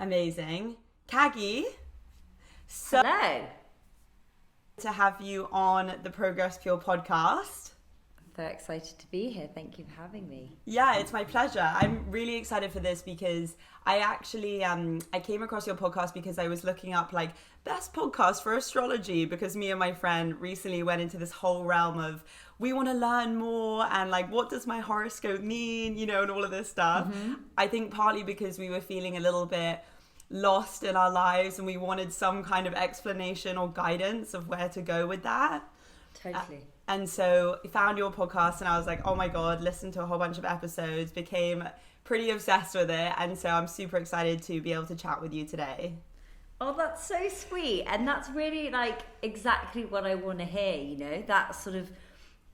Amazing. Caggie, so Hello. to have you on the ProgressPure Podcast. I'm very excited to be here. Thank you for having me. Yeah, it's my pleasure. I'm really excited for this because I actually I came across your podcast because I was looking up like best podcast for astrology, because me and my friend recently went into this whole realm of we want to learn more and like what does my horoscope mean, you know, and all of this stuff. I think partly because we were feeling a little bit lost in our lives and we wanted some kind of explanation or guidance of where to go with that. Totally. And so I found your podcast and I was like, oh my God, listened to a whole bunch of episodes, became pretty obsessed with it. And so I'm super excited to be able to chat with you today. Oh, that's so sweet. And that's really like exactly what I want to hear, you know, that sort of,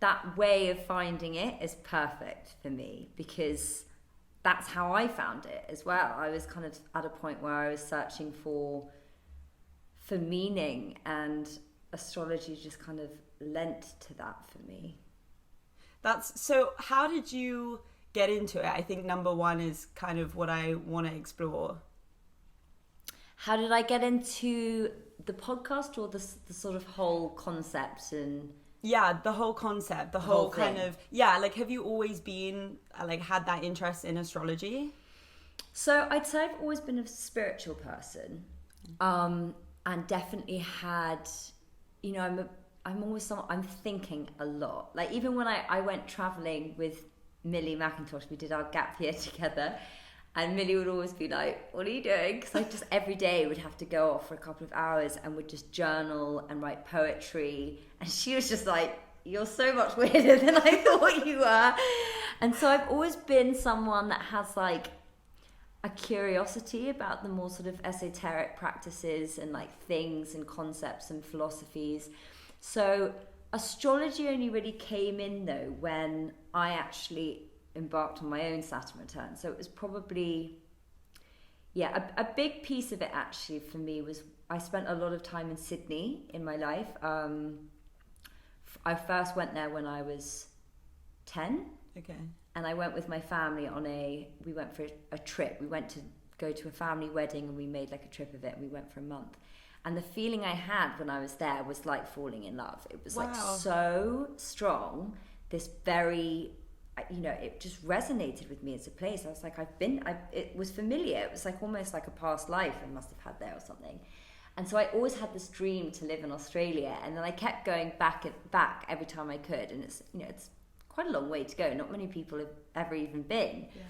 that way of finding it is perfect for me because that's how I found it as well. I was kind of at a point where I was searching for meaning, and astrology just kind of lent to that for me. That's so how did you get into it? I think number one is kind of what I want to explore. How did I get into the podcast, or the sort of whole concept? And yeah, the whole concept, the whole kind thing. of, yeah, like have you always been like had that interest in astrology? So I'd say I've always been a spiritual person, and definitely had, you know, I'm always someone, I'm thinking a lot. Like even when I went traveling with Millie McIntosh, we did our gap year together, and Millie would always be like, what are you doing? Because I just every day would have to go off for a couple of hours and would just journal and write poetry. And she was just like, you're so much weirder than I thought you were. And so I've always been someone that has like a curiosity about the more sort of esoteric practices and like things and concepts and philosophies. So astrology only really came in though when I actually embarked on my own Saturn return. So it was probably, yeah, a big piece of it actually for me was I spent a lot of time in Sydney in my life. I first went there when I was 10. Okay. And I went with my family we went for a trip. We went to go to a family wedding and we made like a trip of it and we went for a month. And the feeling I had when I was there was like falling in love. It was like so strong, this very, you know, it just resonated with me as a place. I was like, it was familiar. It was like almost like a past life I must have had there or something. And so I always had this dream to live in Australia. And then I kept going back every time I could. And it's, you know, it's quite a long way to go. Not many people have ever even been. Yeah.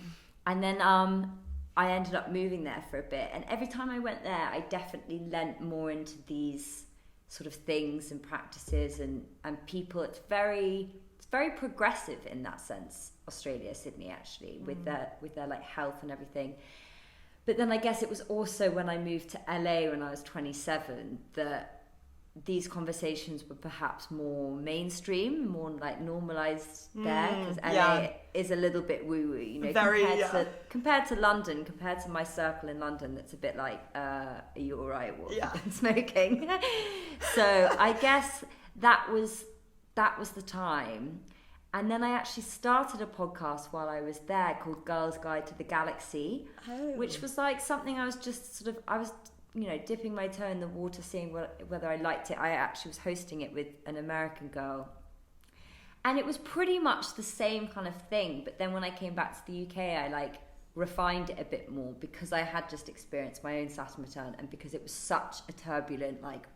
And then I ended up moving there for a bit. And every time I went there, I definitely lent more into these sort of things and practices and people. It's very progressive in that sense, Australia, Sydney actually, with their like health and everything. But then I guess it was also when I moved to LA when I was 27 that these conversations were perhaps more mainstream, more like normalized there, because LA is a little bit woo-woo, you know, compared to London, compared to my circle in London, that's a bit like, are you all right? What have you been smoking? So I guess that was the time. And then I actually started a podcast while I was there called Girls Guide to the Galaxy, which was like something I was just sort of, you know, dipping my toe in the water, seeing whether I liked it. I actually was hosting it with an American girl. And it was pretty much the same kind of thing. But then when I came back to the UK, I like refined it a bit more because I had just experienced my own Saturn return. And because it was such a turbulent, like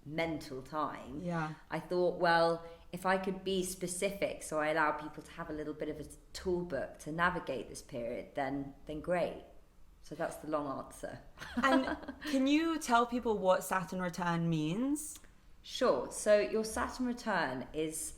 mental time, I thought, well, if I could be specific, so I allow people to have a little bit of a tool book to navigate this period, then great. So that's the long answer. And can you tell people what Saturn return means? Sure. So your Saturn return is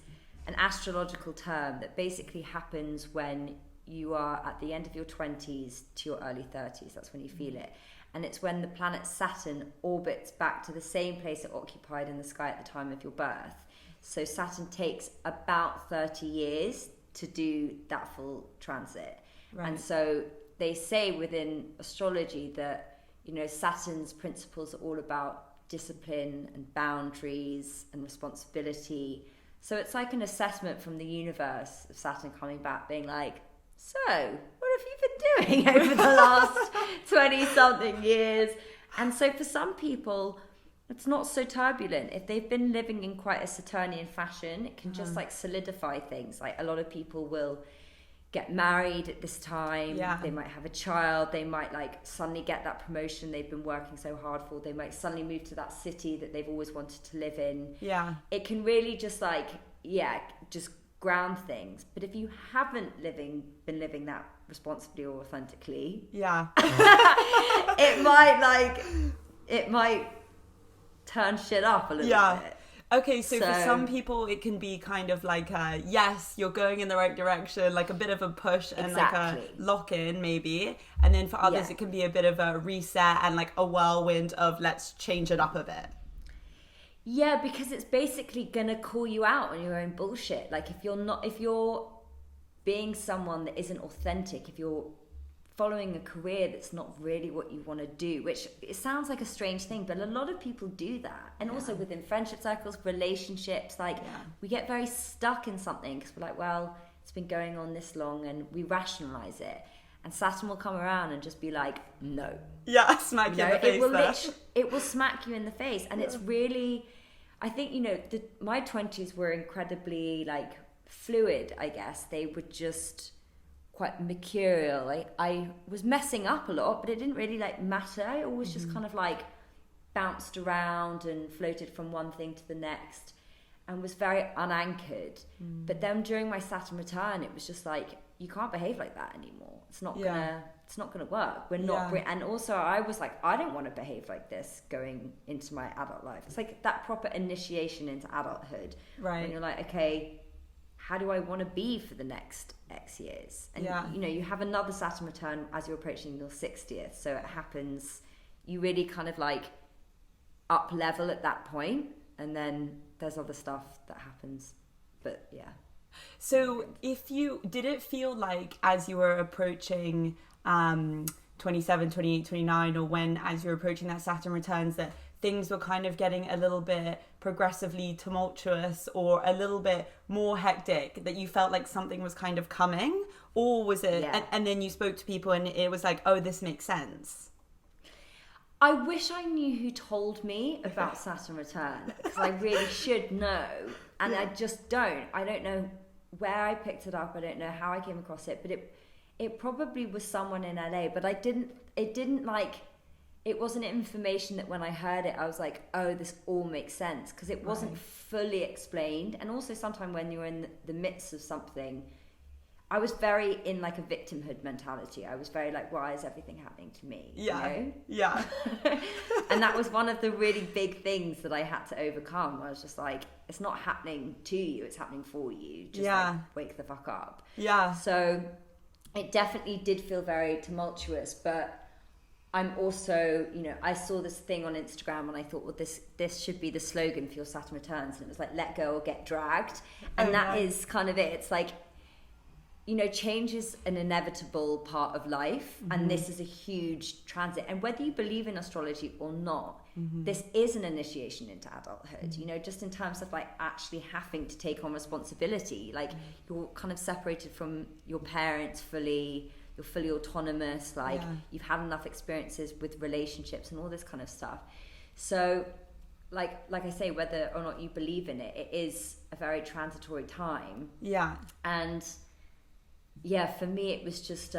an astrological term that basically happens when you are at the end of your 20s to your early 30s. That's when you feel it. And it's when the planet Saturn orbits back to the same place it occupied in the sky at the time of your birth. So Saturn takes about 30 years to do that full transit. Right. And so they say within astrology that, you know, Saturn's principles are all about discipline and boundaries and responsibility. So it's like an assessment from the universe of Saturn coming back being like, so what have you been doing over the last 20 something years? And so for some people, it's not so turbulent. If they've been living in quite a Saturnian fashion, it can just like solidify things. Like a lot of people will get married at this time. Yeah. They might have a child. They might like suddenly get that promotion they've been working so hard for. They might suddenly move to that city that they've always wanted to live in. Yeah. It can really just like, just ground things. But if you haven't been living that responsibly or authentically, it might turn shit up a little bit. Okay, so for some people it can be kind of like yes, you're going in the right direction, like a bit of a push and like a lock-in maybe. And then for others it can be a bit of a reset and like a whirlwind of let's change it up a bit. Yeah, because it's basically gonna call you out on your own bullshit. Like if you're being someone that isn't authentic, if you're following a career that's not really what you want to do, which it sounds like a strange thing, but a lot of people do that. And also within friendship circles, relationships, like we get very stuck in something because we're like, well, it's been going on this long, and we rationalize it. And Saturn will come around and just be like, no. Yeah, smack you in the face. It will smack you in the face. And it's really, I think, my 20s were incredibly like fluid, I guess. They were just quite mercurial. I was messing up a lot, but it didn't really like matter. I always just kind of like bounced around and floated from one thing to the next and was very unanchored. But then during my Saturn return, it was just like, you can't behave like that anymore. It's not gonna work. We're not and also I was like, I don't want to behave like this going into my adult life. It's like that proper initiation into adulthood. Right. When you're like, okay, how do I want to be for the next X years? And you have another Saturn return as you're approaching your 60th. So it happens, you really kind of like up level at that point, and then there's other stuff that happens. But so did it feel like as you were approaching 27, 28, 29, or as you're approaching that Saturn returns, that things were kind of getting a little bit progressively tumultuous or a little bit more hectic, that you felt like something was kind of coming? Or was it, and then you spoke to people and it was like, oh, this makes sense? I wish I knew who told me about Saturn return, because I really should know, and I just don't. I don't know where I picked it up. I don't know how I came across it, but it probably was someone in LA, but it wasn't information that when I heard it, I was like, oh, this all makes sense, because it wasn't fully explained. And also sometimes when you're in the midst of something, I was very in like a victimhood mentality. I was very like, why is everything happening to me? Yeah. You know? Yeah. And that was one of the really big things that I had to overcome. I was just like, it's not happening to you, it's happening for you. Just like, wake the fuck up. Yeah. So it definitely did feel very tumultuous, but I'm also, I saw this thing on Instagram and I thought, well, this should be the slogan for your Saturn returns. And it was like, let go or get dragged. And that is kind of it. It's like, change is an inevitable part of life. And this is a huge transit. And whether you believe in astrology or not, this is an initiation into adulthood, just in terms of like actually having to take on responsibility. Like you're kind of separated from your parents fully. You're fully autonomous, you've had enough experiences with relationships and all this kind of stuff. So like I say, whether or not you believe in it, it is a very transitory time. Yeah. And for me it was just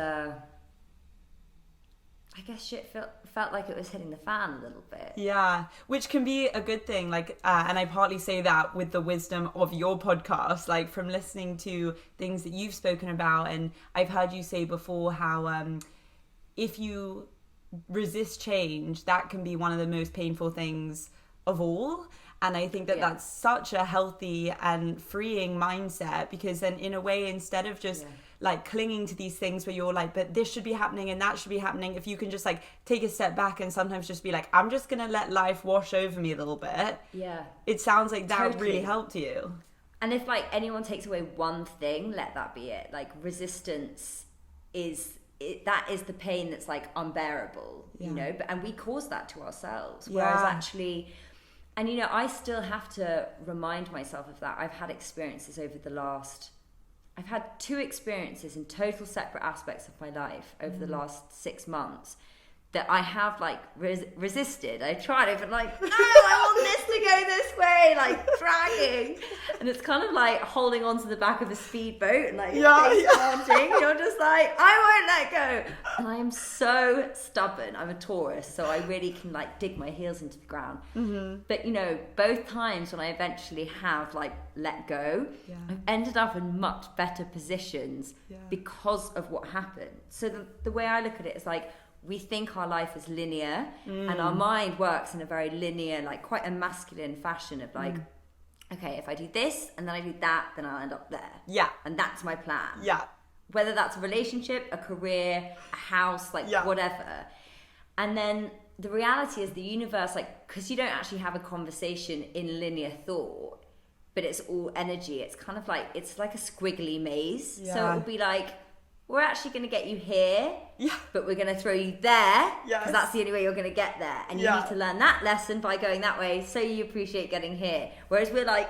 I guess shit felt like it was hitting the fan a little bit. Yeah, which can be a good thing. And I partly say that with the wisdom of your podcast, like from listening to things that you've spoken about. And I've heard you say before how if you resist change, that can be one of the most painful things of all. And I think that that's such a healthy and freeing mindset, because then in a way, instead of just like clinging to these things where you're like, but this should be happening and that should be happening, if you can just like take a step back and sometimes just be like, I'm just gonna let life wash over me a little bit. Yeah, it sounds like that really helped you. And if like anyone takes away one thing, let that be it. Like resistance that is the pain that's like unbearable, and we cause that to ourselves. Whereas actually, and I still have to remind myself of that. I've had experiences over the last, I've had 2 experiences in total separate aspects of my life over the last 6 months that I have like resisted. I tried it, but like, no, I want this to go this way, like dragging. And it's kind of like holding onto the back of a speedboat and like planting. You're just like, I won't let go. And I am so stubborn. I'm a Taurus, so I really can like dig my heels into the ground. But you know, both times when I eventually have like let go, I've ended up in much better positions because of what happened. So the way I look at it is like, we think our life is linear and our mind works in a very linear, like quite a masculine fashion of like, okay, if I do this and then I do that, then I'll end up there. Yeah. And that's my plan. Yeah. Whether that's a relationship, a career, a house, like whatever. And then the reality is the universe, like, because you don't actually have a conversation in linear thought, but it's all energy. It's kind of like, it's like a squiggly maze. Yeah. So it will be like, we're actually going to get you here, but we're going to throw you there, because that's the only way you're going to get there. And you need to learn that lesson by going that way, so you appreciate getting here. Whereas we're like,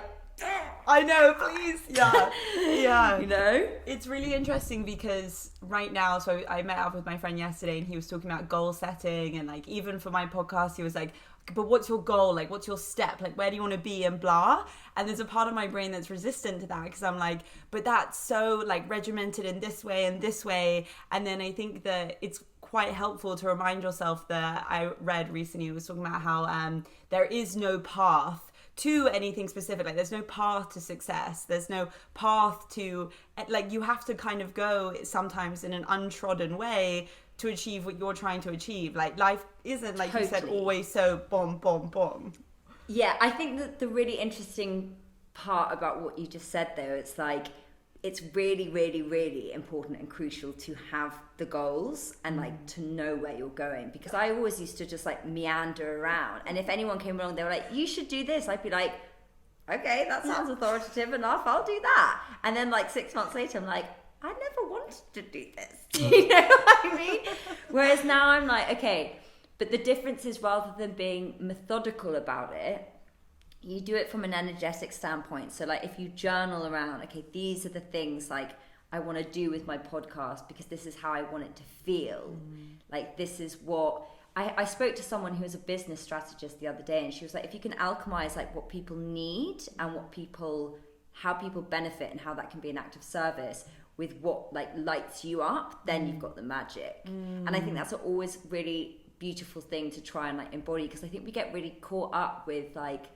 I know, please. Yeah. You know? It's really interesting because right now, so I met up with my friend yesterday and he was talking about goal setting, and like, even for my podcast, he was like, but what's your goal? Like, what's your step? Like, where do you want to be and blah? And there's a part of my brain that's resistant to that because I'm like, but that's so like regimented in this way and this way. And then I think that it's quite helpful to remind yourself that I read recently, it was talking about how there is no path to anything specific. Like, there's no path to success. There's no path to, like, you have to kind of go sometimes in an untrodden way to achieve what you're trying to achieve. Like, life isn't, like you said, always so boom, boom, boom. Yeah, I think that the really interesting part about what you just said though, it's like, it's really, really, really important and crucial to have the goals and like to know where you're going. Because I always used to just like meander around. And if anyone came along, they were like, you should do this. I'd be like, okay, that sounds authoritative enough. I'll do that. And then like 6 months later, I'm like, I never wanted to do this. You know what I mean? Whereas now I'm like, okay, but the difference is rather than being methodical about it, you do it from an energetic standpoint. So like if you journal around, okay, these are the things like I want to do with my podcast because this is how I want it to feel. Like this is what I spoke to someone who was a business strategist the other day, and she was like, if you can alchemize like what people need and how people benefit and how that can be an act of service with what like lights you up, then you've got the magic. And I think that's an always really beautiful thing to try and like embody, because I think we get really caught up with like,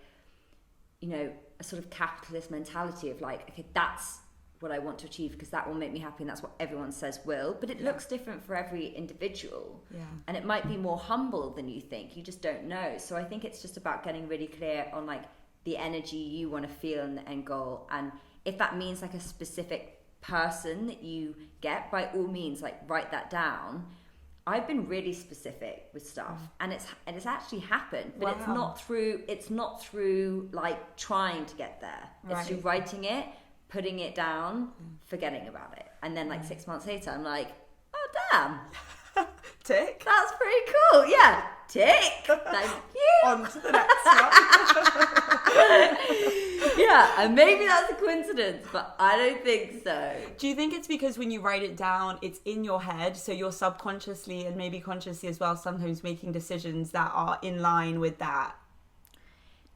you know, a sort of capitalist mentality of like, okay, that's what I want to achieve because that will make me happy and that's what everyone says will, but it looks different for every individual. And it might be more humble than you think, you just don't know. So I think it's just about getting really clear on like the energy you want to feel in the end goal, and if that means like a specific person that you get, by all means like write that down. I've been really specific with stuff and it's actually happened, but it's not through like trying to get there. It's through writing it, putting it down, forgetting about it, and then like 6 months later I'm like, oh damn, tick, that's pretty cool. Yeah, tick. Thank you. On to the next one. Yeah, and maybe that's a coincidence, but I don't think so. Do you think it's because when you write it down, it's in your head, so you're subconsciously and maybe consciously as well sometimes making decisions that are in line with that?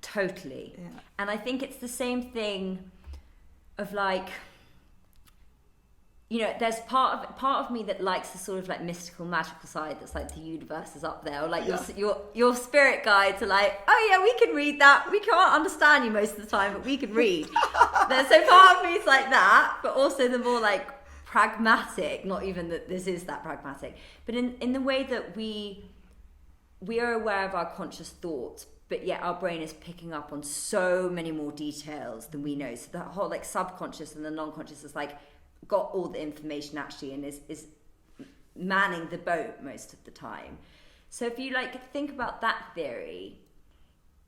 Totally. Yeah. And I think it's the same thing of like, you know, there's part of me that likes the sort of like mystical, magical side that's like the universe is up there, or like your spirit guides are like, oh yeah, we can read that. We can't understand you most of the time, but we can read. So part of me is like that, but also the more like pragmatic, not even that this is that pragmatic, but in the way that we are aware of our conscious thoughts, but yet our brain is picking up on so many more details than we know. So the whole like subconscious and the non-conscious is like got all the information actually and is manning the boat most of the time. So if you like think about that theory,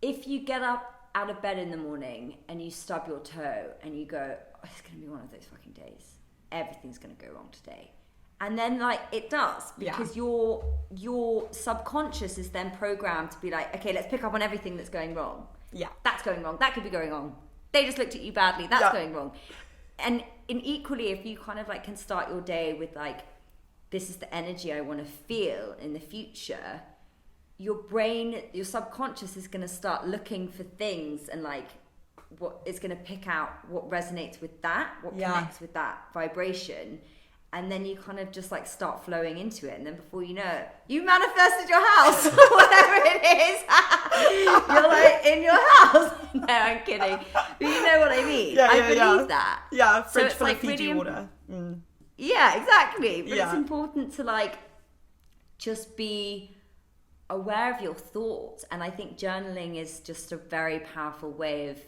if you get up out of bed in the morning and you stub your toe and you go, oh, it's going to be one of those fucking days, everything's going to go wrong today, and then like it does, because your subconscious is then programmed to be like, okay, let's pick up on everything that's going wrong. That's going wrong, that could be going wrong, they just looked at you badly, that's going wrong. and equally, if you kind of like can start your day with like, this is the energy I want to feel in the future, your brain, your subconscious is going to start looking for things and like what is going to pick out what resonates with that, what connects with that vibration. And then you kind of just like start flowing into it. And then before you know it, you manifested your house, whatever it is. You're like in your house. No, I'm kidding. But you know what I mean. I believe that. Yeah, fridge so full like of Fiji really water. Yeah, exactly. But it's important to like just be aware of your thoughts. And I think journaling is just a very powerful way of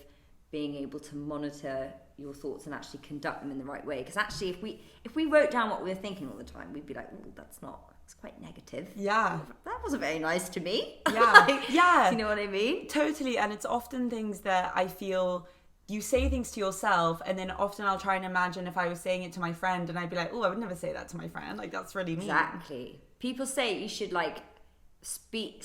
being able to monitor your thoughts and actually conduct them in the right way. Because actually, if we wrote down what we were thinking all the time, we'd be like, oh, it's quite negative. Yeah. That wasn't very nice to me. Yeah. Like, yeah. You know what I mean? Totally. And it's often things that I feel you say things to yourself, and then often I'll try and imagine if I was saying it to my friend, and I'd be like, oh, I would never say that to my friend. Like, that's really mean. Exactly. People say you should like speak.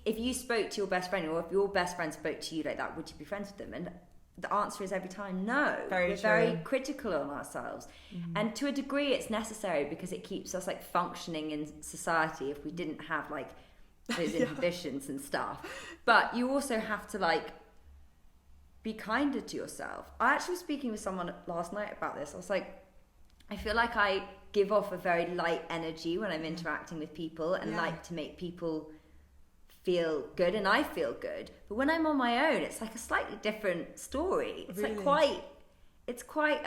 If you spoke to your best friend, or if your best friend spoke to you like that, would you be friends with them? And the answer is every time no. We're very critical on ourselves. And to a degree it's necessary because it keeps us like functioning in society if we didn't have like those inhibitions and stuff. But you also have to like be kinder to yourself. I actually was speaking with someone last night about this. I was like, I feel like I give off a very light energy when I'm interacting with people and like to make people feel good, and I feel good. But when I'm on my own, it's like a slightly different story. It's really? It's quite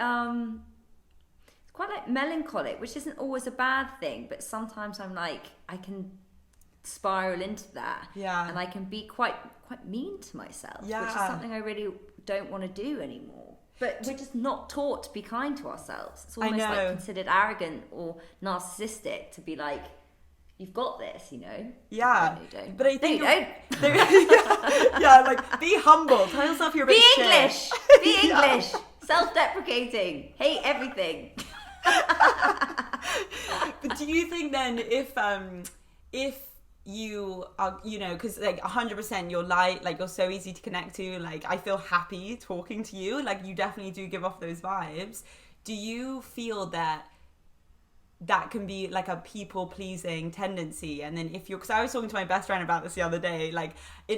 like melancholic, which isn't always a bad thing. But sometimes I'm like, I can spiral into that, and I can be quite mean to myself, which is something I really don't want to do anymore. But we're just not taught to be kind to ourselves. It's almost like considered arrogant or narcissistic to be like, you've got this, you know? Yeah. No, you don't. But I think no, you don't. Like, be humble. Tell yourself you're a bit Be English. Shit. Be English. Self-deprecating. Hate everything. But do you think then if you are, you know, because like 100% you're light, like you're so easy to connect to, like I feel happy talking to you, like you definitely do give off those vibes. Do you feel that can be like a people-pleasing tendency? And then if you're, because I was talking to my best friend about this the other day, like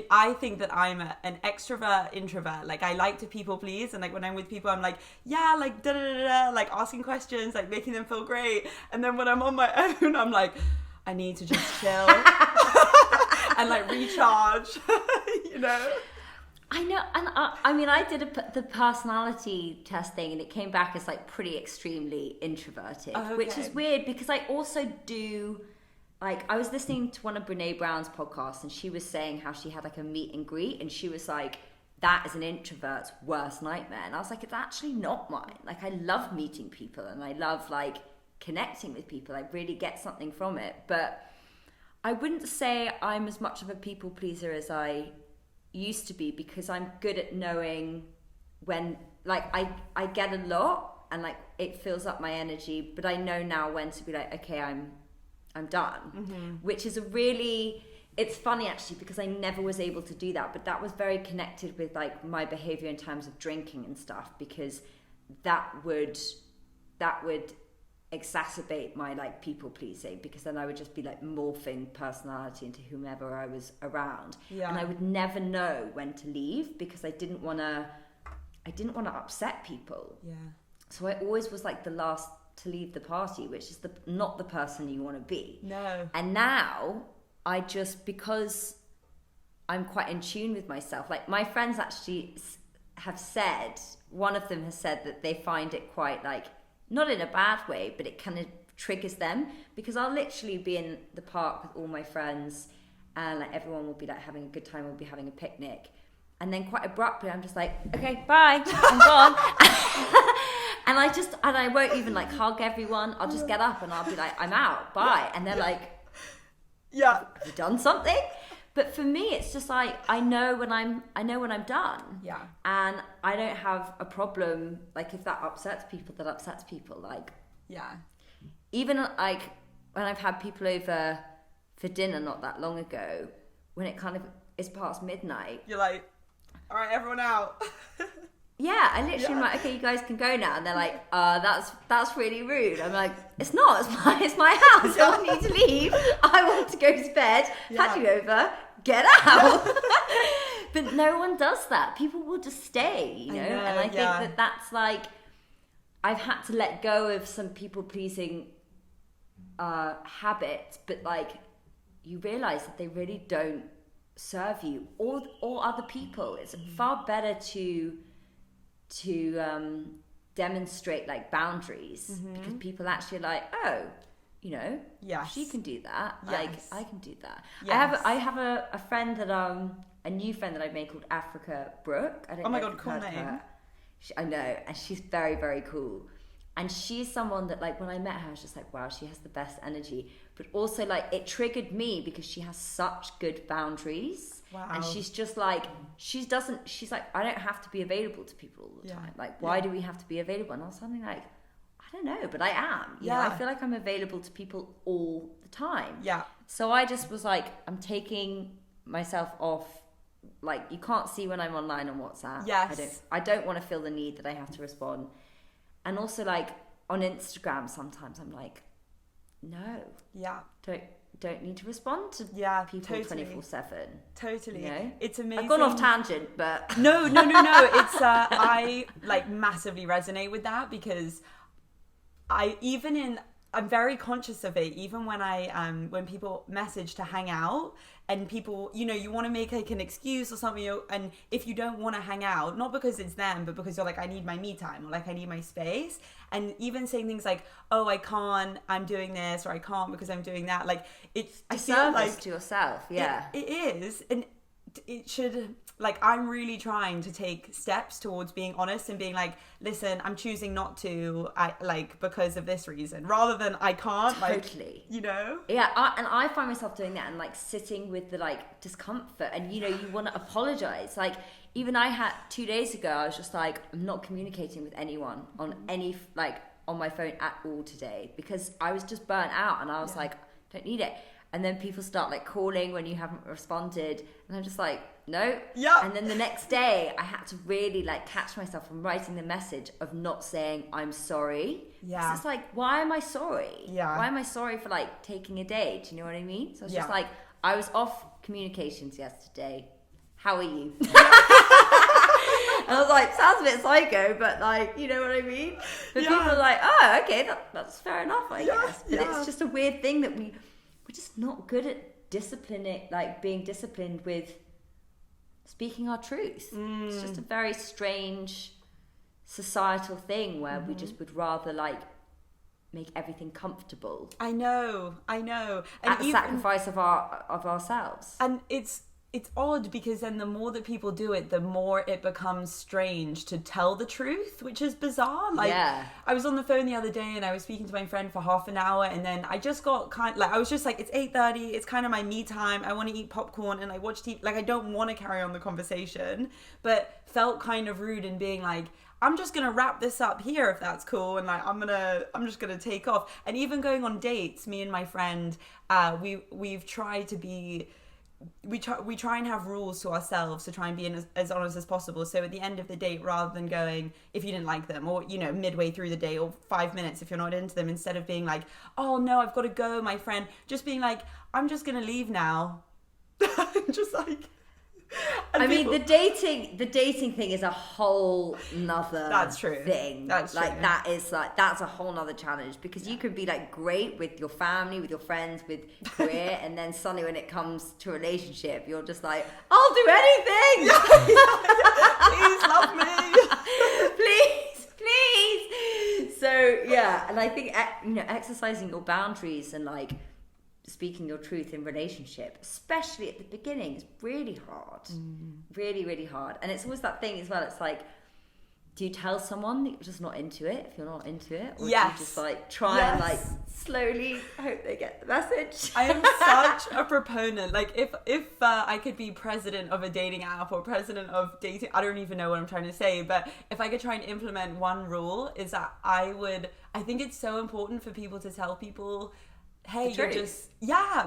I think that I'm an extrovert introvert. Like I like to people-please, and like when I'm with people I'm like, yeah, like da da da da, like asking questions, like making them feel great. And then when I'm on my own I'm like, I need to just chill and like recharge. You know? I know, and I mean, I did the personality test thing, and it came back as like pretty extremely introverted, which is weird because I also do, like, I was listening to one of Brene Brown's podcasts, and she was saying how she had like a meet and greet, and she was like, that is an introvert's worst nightmare. And I was like, it's actually not mine. Like, I love meeting people, and I love like connecting with people. I really get something from it, but I wouldn't say I'm as much of a people pleaser as I used to be, because I'm good at knowing when, like, I get a lot and like it fills up my energy, but I know now when to be like, okay, I'm done. Which is it's funny actually, because I never was able to do that, but that was very connected with like my behavior in terms of drinking and stuff, because that would exacerbate my like people pleasing, because then I would just be like morphing personality into whomever I was around, and I would never know when to leave because I didn't want to upset people. So I always was like the last to leave the party, which is not the person you want to be. And now I just, because I'm quite in tune with myself, like my friends actually have said, one of them has said that they find it quite like, not in a bad way, but it kind of triggers them, because I'll literally be in the park with all my friends and like everyone will be like having a good time, we'll be having a picnic, and then quite abruptly I'm just like, okay, bye, I'm gone. and I won't even like hug everyone. I'll just get up and I'll be like, I'm out, bye. And they're like, have you done something? But for me, it's just like, I know when I'm done. And I don't have a problem, like, if that upsets people, that upsets people. Like, even like when I've had people over for dinner not that long ago, when it kind of is past midnight, you're like, all right, everyone out. Yeah, I literally am like, okay, you guys can go now. And they're like, that's really rude. I'm like, it's not, it's my house. I want you to leave. I want to go to bed, had you over, get out. But no one does that. People will just stay, you know? And I think that's like, I've had to let go of some people-pleasing habits, but like, you realise that they really don't serve you or other people. It's far better to demonstrate like boundaries, because people actually are like, oh, you know, she can do that. Like, I can do that. I have a friend that a new friend that I've made called Africa Brooke. I don't know. Oh my god, cool name. I know, and she's very, very cool. And she's someone that, like, when I met her, I was just like, wow, she has the best energy. But also, like, it triggered me because she has such good boundaries. Wow. And she's just like, she's like, I don't have to be available to people all the time. Like, why do we have to be available? And I was something like, I don't know, but I am. You know, I feel like I'm available to people all the time. Yeah. So I just was like, I'm taking myself off. Like, you can't see when I'm online on WhatsApp. Yes. I don't want to feel the need that I have to respond. And also, like, on Instagram, sometimes I'm like, no. Yeah. Don't need to respond to people 24/7. Totally. You know? It's amazing. I've gone off tangent, but... No. It's, I, like, massively resonate with that, because I'm very conscious of it, even when when people message to hang out, and people, you know, you want to make like an excuse or something, and if you don't want to hang out, not because it's them, but because you're like, I need my me time, or like, I need my space, and even saying things like, oh, I can't, I'm doing this, or I can't because I'm doing that, like, it's a service to yourself. It is, and it should, like, I'm really trying to take steps towards being honest and being like, listen, I'm choosing not to, because of this reason, rather than I can't. Totally. Like, you know? Yeah, and I find myself doing that and, like, sitting with the, like, discomfort, and, you know, you want to apologize. Like, even I had 2 days ago, I was just like, I'm not communicating with anyone on any, like, on my phone at all today, because I was just burnt out, and I was like, don't need it. And then people start, like, calling when you haven't responded, and I'm just like, no. Yeah. And then the next day, I had to really, like, catch myself from writing the message of not saying I'm sorry. Yeah. 'Cause it's like, why am I sorry? Yeah. Why am I sorry for, like, taking a day? Do you know what I mean? So it's just like, I was off communications yesterday. How are you? And I was like, sounds a bit psycho, but, like, you know what I mean? But people are like, oh, okay, that's fair enough, I guess. But it's just a weird thing that we're just not good at disciplining, like, being disciplined with speaking our truth. It's just a very strange societal thing where we just would rather, like, make everything comfortable. I know. And at the sacrifice of ourselves. And it's odd, because then the more that people do it, the more it becomes strange to tell the truth, which is bizarre. Like, I was on the phone the other day and I was speaking to my friend for half an hour, and then I just got I was just like, it's 8:30, it's kind of my me time, I want to eat popcorn and I watch TV, like, I don't want to carry on the conversation, but felt kind of rude in being like, I'm just gonna wrap this up here if that's cool, and like, I'm just gonna take off. And even going on dates, me and my friend, we've tried to be, we try and have rules to ourselves to try and be as honest as possible. So at the end of the date, rather than going, if you didn't like them, or, you know, midway through the day, or 5 minutes if you're not into them, instead of being like, oh no, I've got to go, my friend, just being like, I'm just gonna leave now. Just like, I mean, the dating thing is a whole nother thing. That's true. Like, that's a whole nother challenge, because you could be, like, great with your family, with your friends, with career, and then suddenly when it comes to a relationship, you're just like, I'll do anything. Please love me. please. So yeah, and I think, you know, exercising your boundaries and, like, speaking your truth in relationship, especially at the beginning, is really hard. Really, really hard. And it's always that thing as well, it's like, do you tell someone that you're just not into it if you're not into it? Or do you just, like, try and, like, slowly hope they get the message? I am such a proponent. Like, if I could be president of a dating app or president of dating, I don't even know what I'm trying to say, but if I could try and implement one rule, is that I think it's so important for people to tell people, hey, you're just,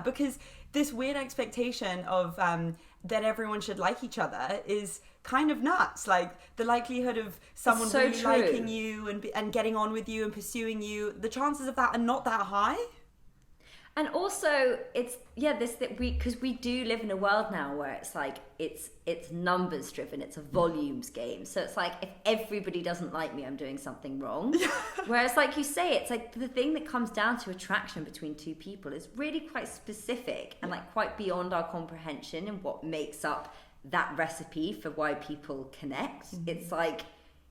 because this weird expectation of that everyone should like each other is kind of nuts. Like the likelihood of someone so really true. liking you and getting on with you and pursuing you, the chances of that are not that high. And also, it's because we do live in a world now where it's like it's numbers driven, it's a volumes game. So it's like if everybody doesn't like me, I'm doing something wrong. Whereas, like you say, it's like the thing that comes down to attraction between two people is really quite specific and like quite beyond our comprehension and what makes up that recipe for why people connect. It's like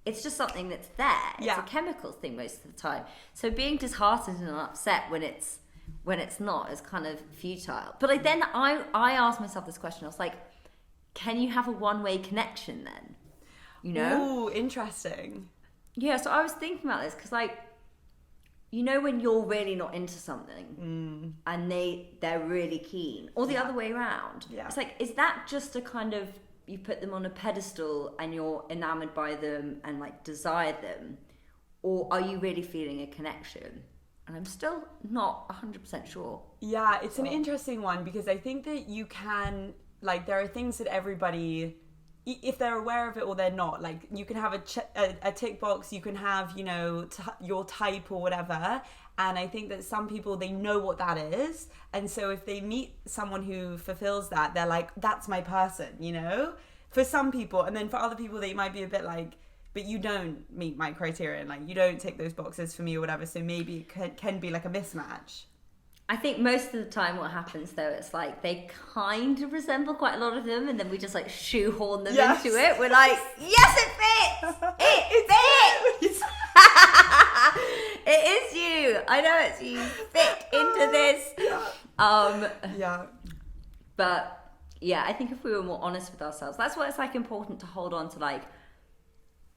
it's just something that's there. It's a chemicals thing most of the time. So being disheartened and upset when it's not is kind of futile. But I asked myself this question. I was like, can you have a one-way connection then? You know? Ooh, interesting. Yeah, so I was thinking about this because, like, you know when you're really not into something and they're really keen, or the other way around. Yeah. It's like, is that just a kind of, you put them on a pedestal and you're enamored by them and, like, desire them? Or are you really feeling a connection? And I'm still not 100% sure. Yeah, it's an interesting one because I think that you can, like, there are things that everybody, if they're aware of it or they're not, like, you can have a tick box, you can have, you know, your type or whatever. And I think that some people, they know what that is. And so if they meet someone who fulfills that, they're like, that's my person, you know? For some people. And then for other people, they might be a bit like, but you don't meet my criteria and, like, you don't tick those boxes for me or whatever, so maybe it can be like a mismatch. I think most of the time what happens though, it's like they kind of resemble quite a lot of them and then we just like shoehorn them into it. We're like, yes, it fits! It fits! It is you! I know it's you. Fit into this. But yeah, I think if we were more honest with ourselves, that's why it's like important to hold on to like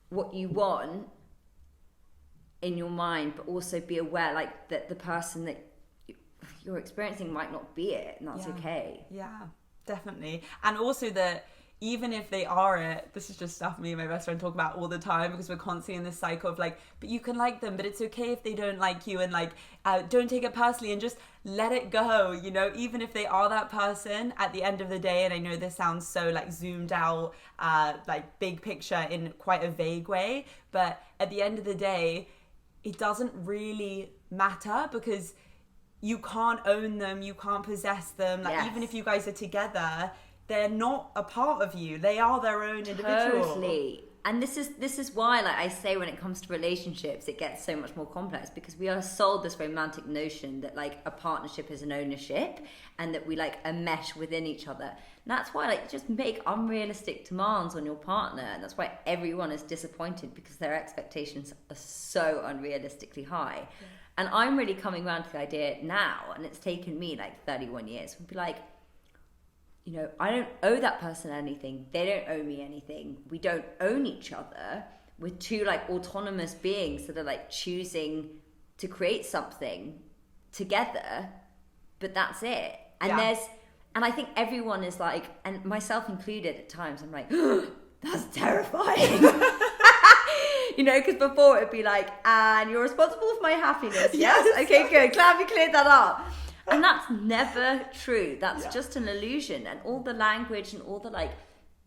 what you want in your mind, but also be aware like that the person that you're experiencing might not be it, and that's okay. Yeah, definitely. And also that even if they are it, this is just stuff me and my best friend talk about all the time because we're constantly in this cycle of like, but you can like them, but it's okay if they don't like you, and like don't take it personally and just let it go, you know, even if they are that person at the end of the day. And I know this sounds so like zoomed out, like big picture in quite a vague way, but at the end of the day, it doesn't really matter because you can't own them, you can't possess them. Like even if you guys are together, they're not a part of you. They are their own individual. Totally. And this is why, like I say, when it comes to relationships, it gets so much more complex because we are sold this romantic notion that like a partnership is an ownership and that we like a mesh within each other. And that's why like just make unrealistic demands on your partner, and that's why everyone is disappointed because their expectations are so unrealistically high. Yeah. And I'm really coming around to the idea now, and it's taken me like 31 years, would be like, you know, I don't owe that person anything. They don't owe me anything. We don't own each other. We're two like autonomous beings that are like choosing to create something together, but that's it. And and I think everyone is like, and myself included at times, I'm like, oh, that's terrifying. You know, because before it'd be like, and you're responsible for my happiness. Yes. Okay, good. Glad we cleared that up. And that's never true. That's just an illusion. And all the language and all the like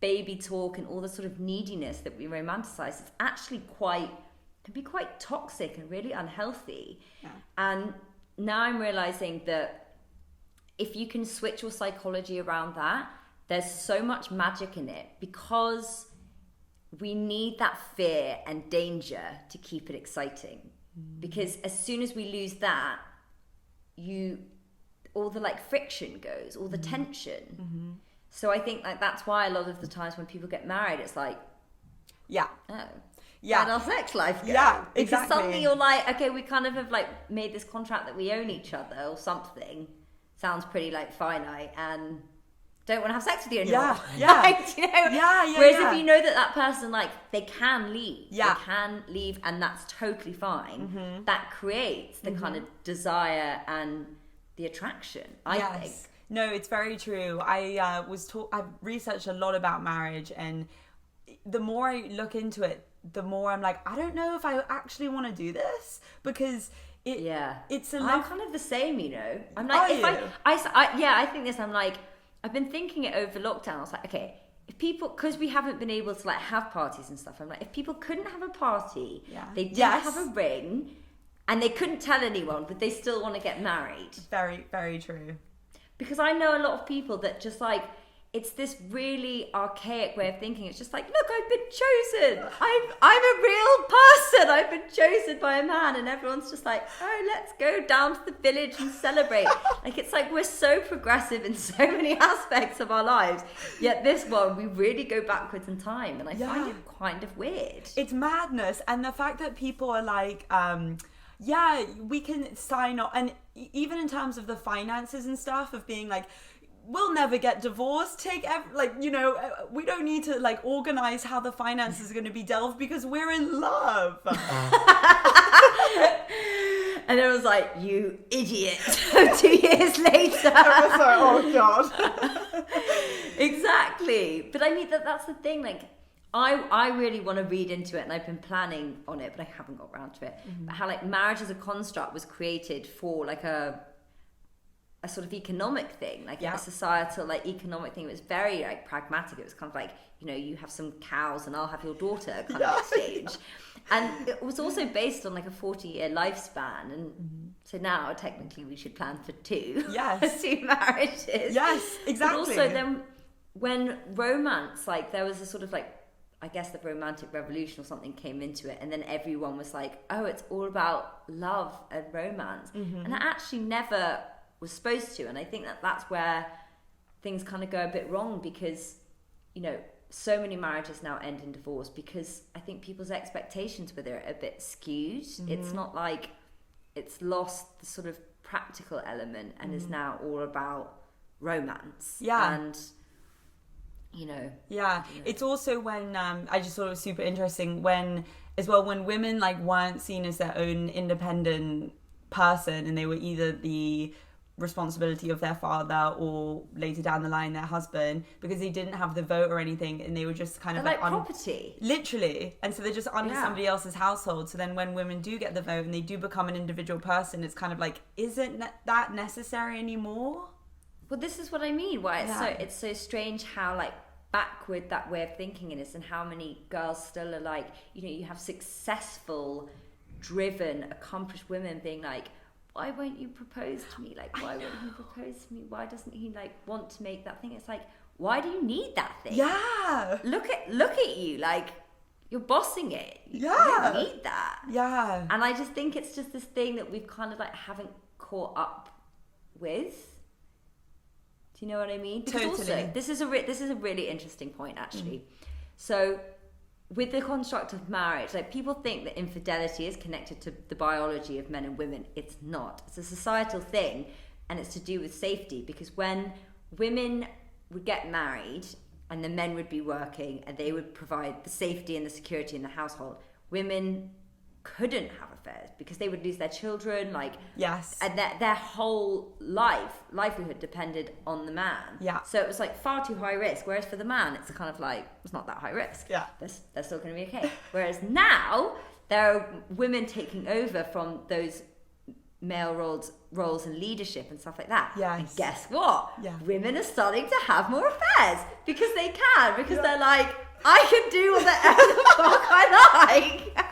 baby talk and all the sort of neediness that we romanticize is actually can be quite toxic and really unhealthy. Yeah. And now I'm realizing that if you can switch your psychology around that, there's so much magic in it because we need that fear and danger to keep it exciting. Because as soon as we lose that, all the like friction goes, all the tension. Mm-hmm. So I think like that's why a lot of the times when people get married, it's like, where'd our sex life go? Yeah, exactly. Because suddenly you're like, okay, we kind of have like made this contract that we own each other or something. Sounds pretty like finite and don't want to have sex with you anymore. Like, you know? Whereas if you know that person, like, they can leave. They can leave and that's totally fine. Mm-hmm. That creates the kind of desire and the attraction, I think. No, it's very true. I've researched a lot about marriage, and the more I look into it, the more I'm like, I don't know if I actually want to do this, because it's a I'm kind of the same, you know. I'm like, I think this. I'm like, I've been thinking it over lockdown. I was like, okay, if people, because we haven't been able to like have parties and stuff. I'm like, if people couldn't have a party, they didn't have a ring, and they couldn't tell anyone, but they still want to get married. Very, very true. Because I know a lot of people that just like, it's this really archaic way of thinking. It's just like, look, I've been chosen. I'm a real person. I've been chosen by a man. And everyone's just like, oh, let's go down to the village and celebrate. Like, it's like we're so progressive in so many aspects of our lives. Yet this one, we really go backwards in time. And I find it kind of weird. It's madness. And the fact that people are like, we can sign up. And even in terms of the finances and stuff of being like, we'll never get divorced. We don't need to like organize how the finances are going to be dealt because we're in love. And it was like, you idiot. 2 years later. I was like, oh God. Exactly. But I mean, that's the thing. Like, I really want to read into it, and I've been planning on it, but I haven't got around to it. Mm-hmm. But how like marriage as a construct was created for like a sort of economic thing, like a societal, like economic thing. It was very like pragmatic. It was kind of like, you know, you have some cows and I'll have your daughter kind of exchange. And it was also based on like a 40-year lifespan. And so now technically we should plan for 2 marriages. Yes, exactly. But also then when romance, like there was a sort of like, I guess the romantic revolution or something came into it, and then everyone was like, oh, it's all about love and romance. And that actually never was supposed to. And I think that's where things kind of go a bit wrong, because, you know, so many marriages now end in divorce because I think people's expectations with it are a bit skewed. It's not like, it's lost the sort of practical element and is now all about romance. And you know, it's also when I just thought it was super interesting when women like weren't seen as their own independent person, and they were either the responsibility of their father or later down the line their husband, because they didn't have the vote or anything, and they were just kind of like property, literally, and so they're just under somebody else's household. So then when women do get the vote and they do become an individual person, it's kind of like, isn't that necessary anymore? Well, this is what I mean. Why it's so strange how like backward that way of thinking is, and how many girls still are like, you know, you have successful, driven, accomplished women being like, why won't you propose to me? Like, why won't he propose to me? Why doesn't he like want to make that thing? It's like, why do you need that thing? Yeah. Look at you, like you're bossing it. You don't need that. Yeah. And I just think it's just this thing that we've kind of like haven't caught up with. Do you know what I mean? Because totally. Also, this is a really interesting point actually. So with the construct of marriage, like people think that infidelity is connected to the biology of men and women. It's not. It's a societal thing, and it's to do with safety, because when women would get married and the men would be working and they would provide the safety and the security in the household, women couldn't have affairs because they would lose their children, like, and their whole livelihood depended on the man. So it was like far too high risk, whereas for the man it's kind of like, it's not that high risk. They're still going to be okay. Whereas now there are women taking over from those male roles in leadership and stuff like that. And guess what? Women are starting to have more affairs because they can, because they're like, I can do whatever the fuck I like.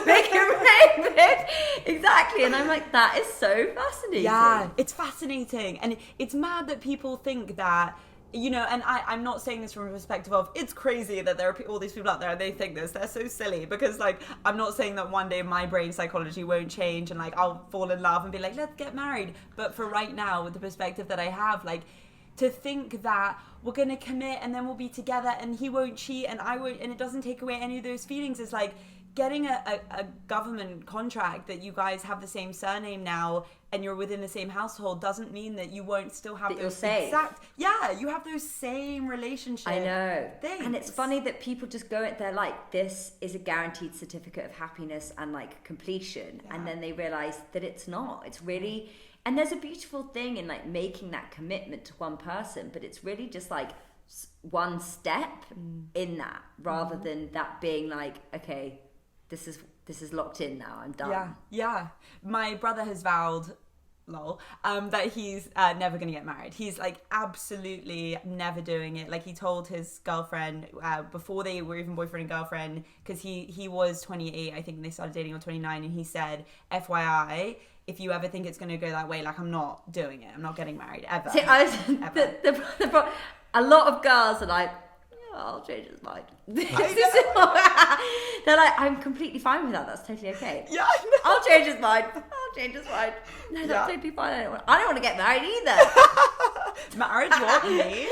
Make it rain, bitch. Exactly. And I'm like, that is so fascinating. Yeah, it's fascinating. And it's mad that people think that, you know, and I'm not saying this from a perspective of, it's crazy that there are all these people out there and they think this, they're so silly, because like, I'm not saying that one day my brain psychology won't change and like, I'll fall in love and be like, let's get married. But for right now, with the perspective that I have, like, to think that we're going to commit and then we'll be together and he won't cheat and I won't, and it doesn't take away any of those feelings, is like getting a government contract that you guys have the same surname now and you're within the same household doesn't mean that you won't still have those exact, you have those same relationships. I know. Things. And it's funny that people just go, they're like, this is a guaranteed certificate of happiness and like completion. And then they realize that it's not. It's really... And there's a beautiful thing in like making that commitment to one person, but it's really just like one step in that, rather than that being like, okay, this is locked in now. I'm done. Yeah. My brother has vowed, that he's never going to get married. He's like absolutely never doing it. Like he told his girlfriend before they were even boyfriend and girlfriend, because he was 28, I think, when they started dating, or 29, and he said, FYI, if you ever think it's going to go that way, like, I'm not doing it. I'm not getting married ever. See, a lot of girls are like, I'll change his mind. They're like, I'm completely fine with that. That's totally okay. Yeah, I know. I'll change his mind. No, that's totally fine. I don't want to get married either. Marriage, what? Me?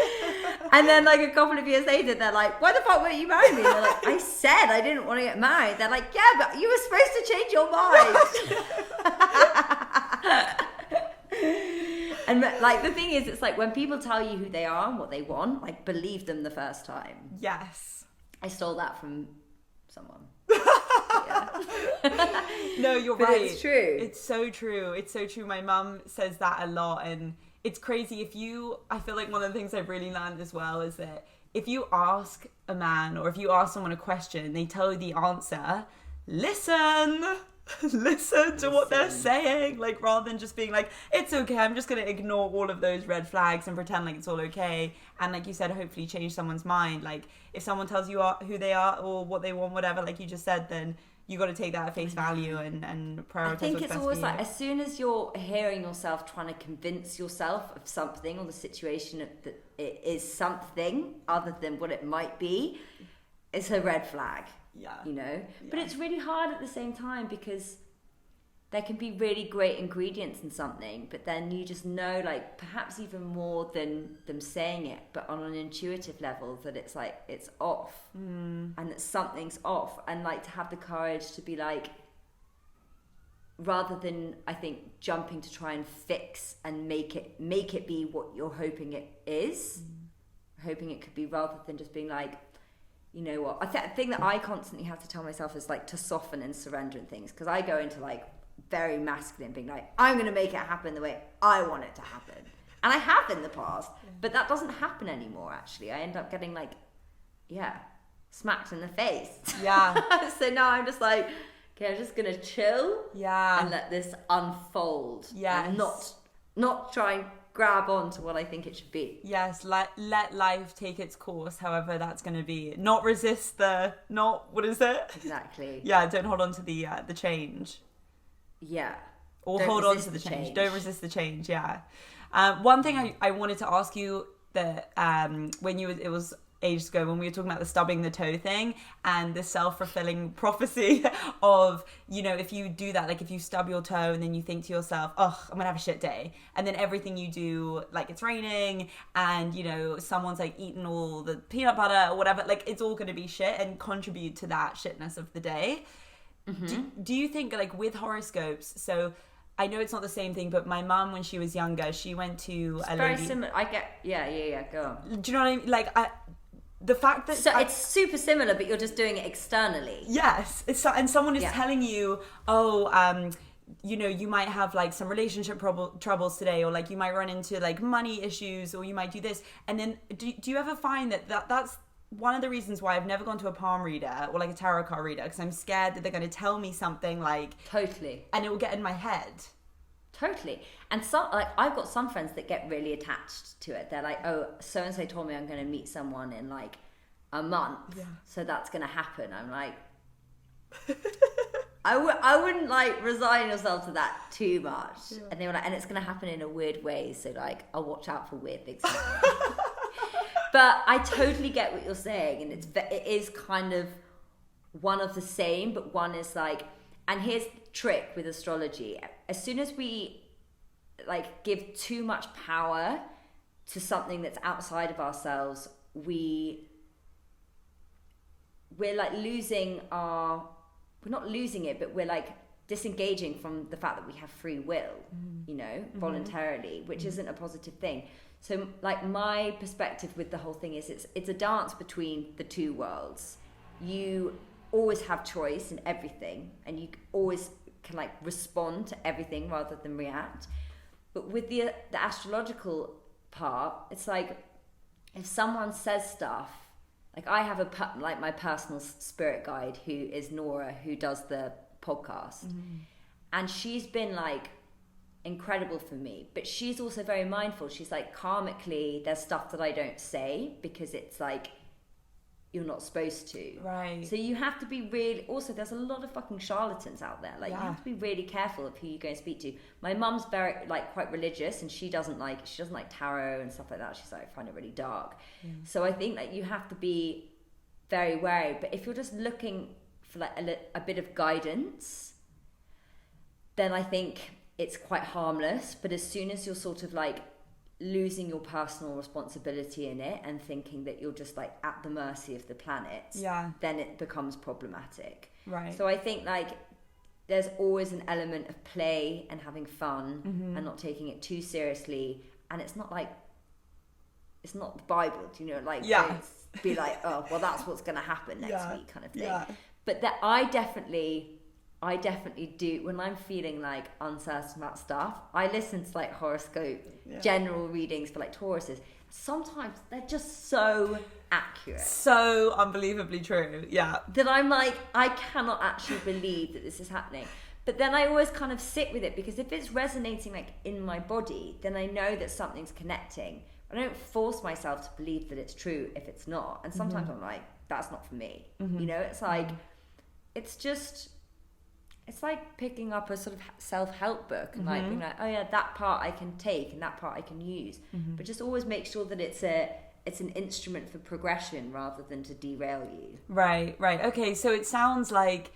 And then like a couple of years later, they're like, why the fuck won't you marry me? And they're like, I said I didn't want to get married. They're like, yeah, but you were supposed to change your mind. And like the thing is, it's like when people tell you who they are and what they want, like believe them the first time. Yes. I stole that from someone. No, you're but right. It's true. It's so true. It's so true. My mum says that a lot, and it's crazy. I feel like one of the things I've really learned as well is that if you ask a man or if you ask someone a question, they tell you the answer, listen to what they're saying, like, rather than just being like, it's okay, I'm just going to ignore all of those red flags and pretend like it's all okay. And like you said, hopefully change someone's mind. Like if someone tells you who they are or what they want, whatever, like you just said, then you got to take that at face value and prioritize. I think what's it's best always for you. like, as soon as you're hearing yourself trying to convince yourself of something or the situation that it is something other than what it might be, it's a red flag. Yeah. You know? But it's really hard at the same time because there can be really great ingredients in something, but then you just know, like, perhaps even more than them saying it, but on an intuitive level, that it's like, it's off. And that something's off. And like to have the courage to be like, rather than, I think, jumping to try and fix and make it be what you're hoping it is, hoping it could be, rather than just being like, you know what, I think that I constantly have to tell myself is like to soften and surrender and things, because I go into like very masculine, being like, I'm going to make it happen the way I want it to happen. And I have in the past, but that doesn't happen anymore, actually. I end up getting like, smacked in the face. Yeah. So now I'm just like, okay, I'm just going to chill and let this unfold. Yes. And not try and grab on to what I think it should be. Yes, let life take its course, however that's going to be. Not resist what is it? Exactly. Yeah, don't hold on to the change. Yeah. Or Don't hold on resist to the the change. change. Don't resist the change, yeah. One thing I wanted to ask you, that when it was ages ago when we were talking about the stubbing the toe thing and the self-fulfilling prophecy of, you know, if you do that, like if you stub your toe and then you think to yourself, oh, I'm gonna have a shit day, and then everything you do, like it's raining and, you know, someone's like eaten all the peanut butter or whatever, like it's all gonna be shit and contribute to that shitness of the day. Do you think, like, with horoscopes, so I know it's not the same thing, but my mum, when she was younger, she went to It's a very lady. similar. I get, yeah, go on. Do you know what I mean? Like, the fact that... So it's super similar, but you're just doing it externally. Yes. And someone is telling you, you know, you might have, like, some relationship troubles today, or, like, you might run into, like, money issues, or you might do this. And then do you ever find that's one of the reasons why I've never gone to a palm reader or like a tarot card reader, because I'm scared that they're going to tell me something, like, totally, and it will get in my head. Totally. And some, like, I've got some friends that get really attached to it. They're like, oh, so and so told me I'm going to meet someone in like a month, so that's going to happen. I'm like, I wouldn't like resign yourself to that too much. And they were like, and it's going to happen in a weird way, so like I'll watch out for weird things happening. But I totally get what you're saying, and it is kind of one of the same, but one is like, and here's the trick with astrology. As soon as we like give too much power to something that's outside of ourselves, we're like losing we're not losing it, but we're like disengaging from the fact that we have free will, you know, voluntarily, which isn't a positive thing. So like my perspective with the whole thing is it's a dance between the two worlds. You always have choice in everything, and you always can like respond to everything rather than react. But with the astrological part, it's like if someone says stuff like I have like my personal spirit guide who is Nora, who does the podcast, and she's been like incredible for me, but she's also very mindful. She's like, karmically there's stuff that I don't say because it's like you're not supposed to, right? So you have to be really, also there's a lot of fucking charlatans out there, like you have to be really careful of who you go and speak to. My mum's very like quite religious, and she doesn't like tarot and stuff like that. She's like, I find it really dark. So I think that you have to be very wary. But if you're just looking for like a bit of guidance, then I think it's quite harmless. But as soon as you're sort of like losing your personal responsibility in it and thinking that you're just like at the mercy of the planets, then it becomes problematic. Right. So I think like there's always an element of play and having fun and not taking it too seriously. And it's not like, it's not the Bible, do you know, like be like, oh well, that's what's going to happen next week kind of thing. But that I definitely do, when I'm feeling like uncertain about stuff, I listen to like horoscope general readings for like Tauruses. Sometimes they're just so accurate, so unbelievably true, that I'm like, I cannot actually believe that this is happening. But then I always kind of sit with it, because if it's resonating like in my body, then I know that something's connecting. I don't force myself to believe that it's true if it's not. And sometimes I'm like, that's not for me. You know, it's like, it's like picking up a sort of self-help book and like being like, oh yeah, that part I can take and that part I can use. But just always make sure that it's an instrument for progression rather than to derail you. Right. Okay, so it sounds like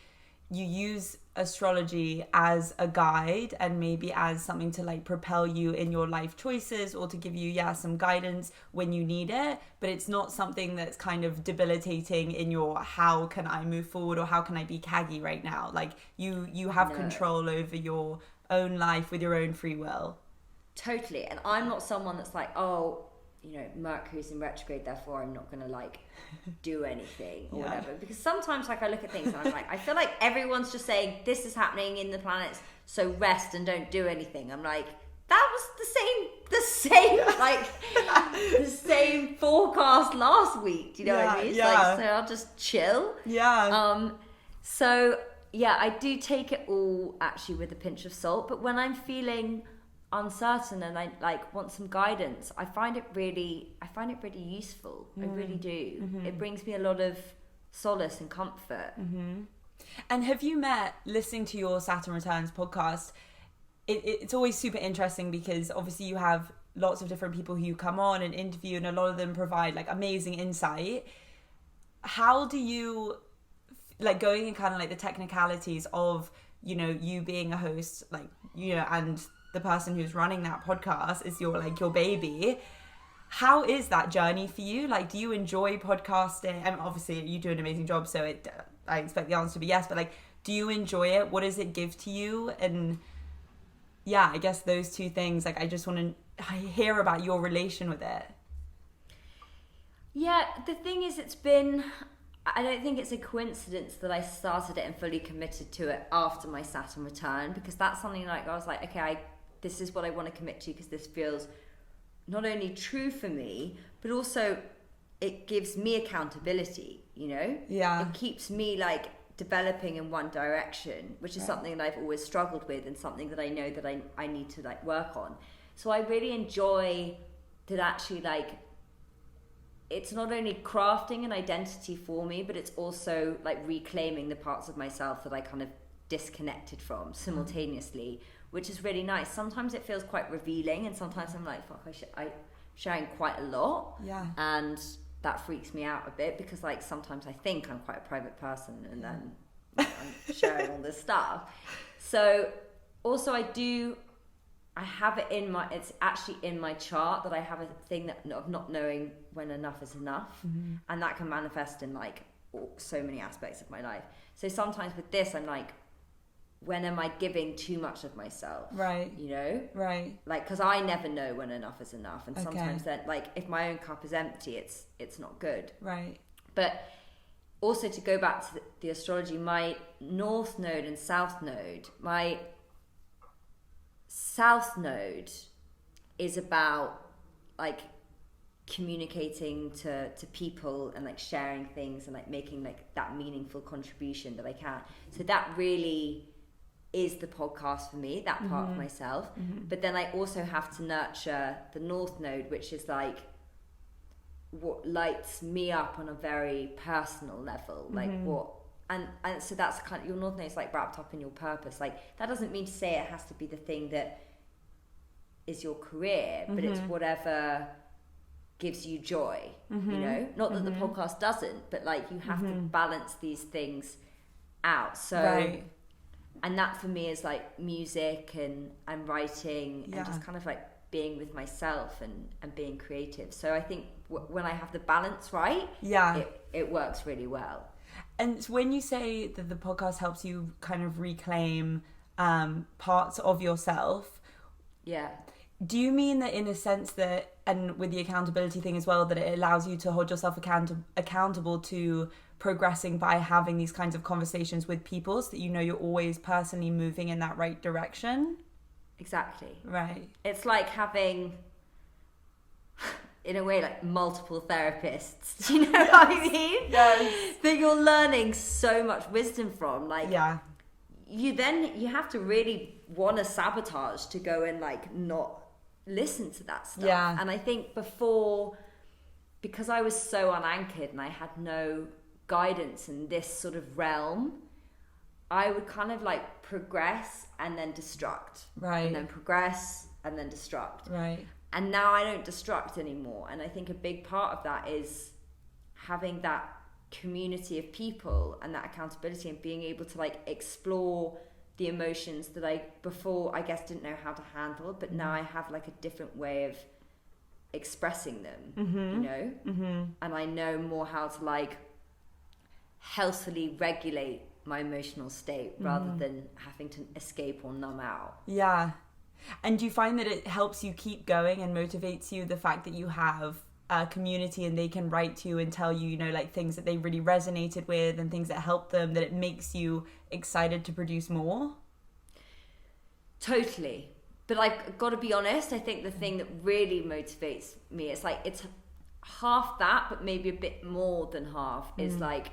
you use astrology as a guide and maybe as something to like propel you in your life choices, or to give you some guidance when you need it, but it's not something that's kind of debilitating in your how can I move forward, or how can I be Caggie right now. Like you have control over your own life with your own free will. Totally. And I'm not someone that's like, oh, you know, Mercury's in retrograde, therefore I'm not gonna like do anything or whatever. Because sometimes like I look at things and I'm like, I feel like everyone's just saying this is happening in the planets, so rest and don't do anything. I'm like, that was the same like the same forecast last week. Do you know what I mean? It's like, so I'll just chill. So yeah, I do take it all actually with a pinch of salt. But when I'm feeling uncertain and I like want some guidance, I find it really useful. I really do. It brings me a lot of solace and comfort. And have you met, listening to your Saturn Returns podcast, it's always super interesting because obviously you have lots of different people who you come on and interview, and a lot of them provide like amazing insight. How do you, like, going in kind of like the technicalities of, you know, you being a host, like, you know, and the person who's running that podcast is your baby. How is that journey for you? Like, do you enjoy podcasting? I mean, obviously you do an amazing job, so I expect the answer to be yes, but like, do you enjoy it? What does it give to you? And I guess those two things, like, I just want to hear about your relation with it. Yeah, the thing is, I don't think it's a coincidence that I started it and fully committed to it after my Saturn return, because that's something like, I was like, okay, this is what I want to commit to, because this feels not only true for me, but also it gives me accountability, you know? Yeah. It keeps me like developing in one direction, which is something that I've always struggled with, and something that I know that I need to like work on. So I really enjoy that actually, like, it's not only crafting an identity for me, but it's also like reclaiming the parts of myself that I kind of disconnected from simultaneously, which is really nice. Sometimes it feels quite revealing, and sometimes I'm like, fuck, I'm sharing quite a lot. Yeah. And that freaks me out a bit, because like sometimes I think I'm quite a private person, and then I'm sharing all this stuff. So also I have it it's actually in my chart that I have a thing of not knowing when enough is enough. And that can manifest in like so many aspects of my life. So sometimes with this, I'm like, when am I giving too much of myself? Right. You know? Right. Like, because I never know when enough is enough. And sometimes then, like, if my own cup is empty, it's not good. Right. But also, to go back to the astrology, my North Node and South Node, my South Node is about, like, communicating to people and like sharing things and like making like that meaningful contribution that I can. So that really is the podcast for me, that part of myself. But then I also have to nurture the North Node, which is like what lights me up on a very personal level, like what, and so that's kind of, your North Node is like wrapped up in your purpose. Like that doesn't mean to say it has to be the thing that is your career, but it's whatever gives you joy, you know, not that the podcast doesn't, but like you have to balance these things out. So and that for me is like music and writing and just kind of like being with myself and being creative. So I think when I have the balance right, it works really well. And when you say that the podcast helps you kind of reclaim parts of yourself, do you mean that in a sense that, and with the accountability thing as well, that it allows you to hold yourself accountable to progressing by having these kinds of conversations with people, so that you know you're always personally moving in that right direction? Exactly. Right. It's like having, in a way, like multiple therapists. Do you know what I mean? Yes. That you're learning so much wisdom from. Like, you have to really want to sabotage to go and like not listen to that stuff. And I think before, because I was so unanchored and I had no guidance in this sort of realm, I would kind of like progress and then destruct, and then progress and then destruct, and now I don't destruct anymore. And I think a big part of that is having that community of people and that accountability and being able to like explore the emotions that I before I guess didn't know how to handle, but now I have like a different way of expressing them, you know, and I know more how to like healthily regulate my emotional state rather than having to escape or numb out. And do you find that it helps you keep going and motivates you, the fact that you have a community and they can write to you and tell you, you know, like things that they really resonated with and things that help them, that it makes you excited to produce more? Totally. But I've got to be honest, I think the thing that really motivates me, it's like it's half that, but maybe a bit more than half, is like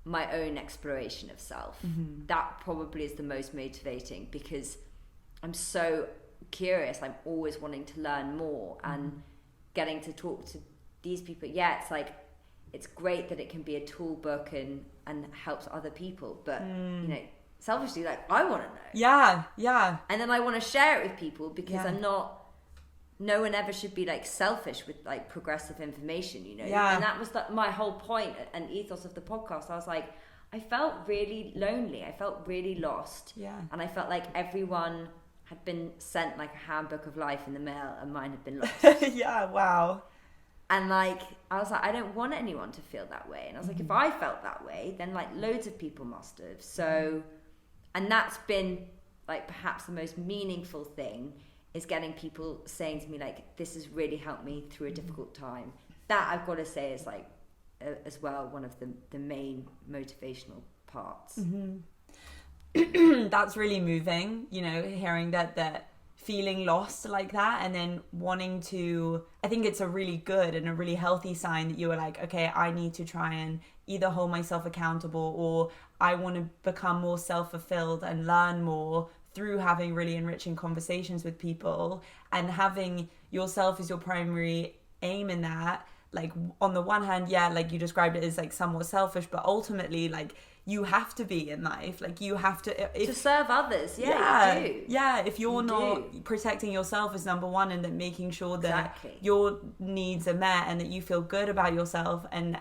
my own exploration of self. That probably is the most motivating, because I'm so curious. I'm always wanting to learn more and getting to talk to these people. It's like, it's great that it can be a tool book and helps other people, but you know, selfishly, like, I want to know. And then I want to share it with people, because no one ever should be like selfish with like progressive information, you know. And that was my whole point and ethos of the podcast. I was like, I felt really lonely, I felt really lost, and I felt like everyone had been sent like a handbook of life in the mail and mine had been lost. And like, I was like, I don't want anyone to feel that way. And I was like, if I felt that way, then like loads of people must have. So, and that's been like perhaps the most meaningful thing, is getting people saying to me like, this has really helped me through a difficult time. That, I've got to say, is like as well one of the main motivational parts. That's really moving, you know, hearing that feeling lost like that, and then wanting to, I think it's a really good and a really healthy sign that you were like, okay, I need to try and either hold myself accountable, or I want to become more self-fulfilled and learn more through having really enriching conversations with people, and having yourself as your primary aim in that. Like, on the one hand, like you described it as like somewhat selfish, but ultimately, like, you have to be in life. Like, you have to serve others. You do. If you're not protecting yourself as number one, and then making sure that your needs are met and that you feel good about yourself and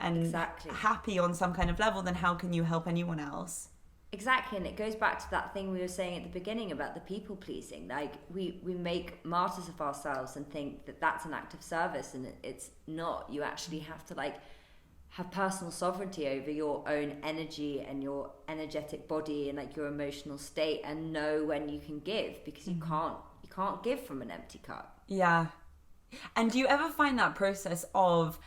happy on some kind of level, then how can you help anyone else? Exactly. And it goes back to that thing we were saying at the beginning about the people pleasing. Like, we make martyrs of ourselves and think that that's an act of service, and it's not. You actually have to like have personal sovereignty over your own energy and your energetic body and like your emotional state, and know when you can give, because you can't give from an empty cup. And do you ever find that process of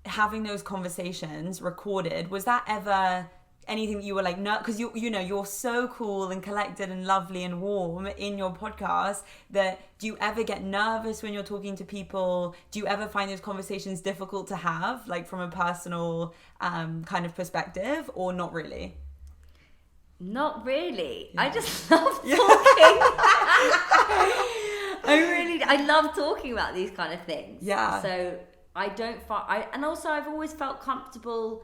having those conversations recorded, was that ever anything that you were like, no, because you know, you're so cool and collected and lovely and warm in your podcast, that do you ever get nervous when you're talking to people? Do you ever find those conversations difficult to have, like from a personal kind of perspective, or not really? Not really. Yeah. I just love talking. I love talking about these kind of things. Yeah. So I don't find, and also I've always felt comfortable.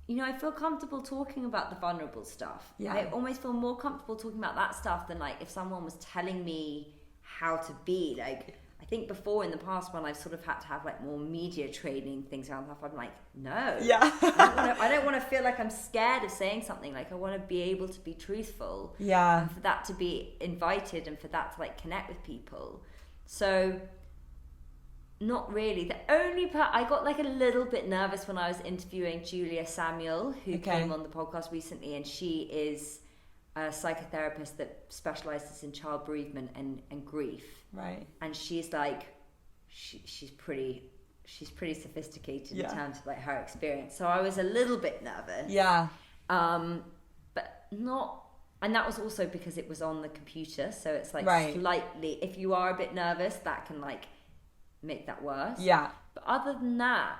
You know, I feel comfortable talking about the vulnerable stuff. Yeah. I almost feel more comfortable talking about that stuff than like if someone was telling me how to be. Like, I think before in the past when I've sort of had to have like more media training things around stuff, I'm like, no. Yeah. I don't want to feel like I'm scared of saying something. Like, I want to be able to be truthful. Yeah. And for that to be invited and for that to like connect with people. So not really. The only part, I got like a little bit nervous when I was interviewing Julia Samuel, who came on the podcast recently, and she is a psychotherapist that specializes in child bereavement and grief. Right. And she's like, she's pretty sophisticated in terms of like her experience. So I was a little bit nervous. Yeah. But not, and that was also because it was on the computer. So it's like slightly, if you are a bit nervous, that can like make that worse. Yeah. But other than that,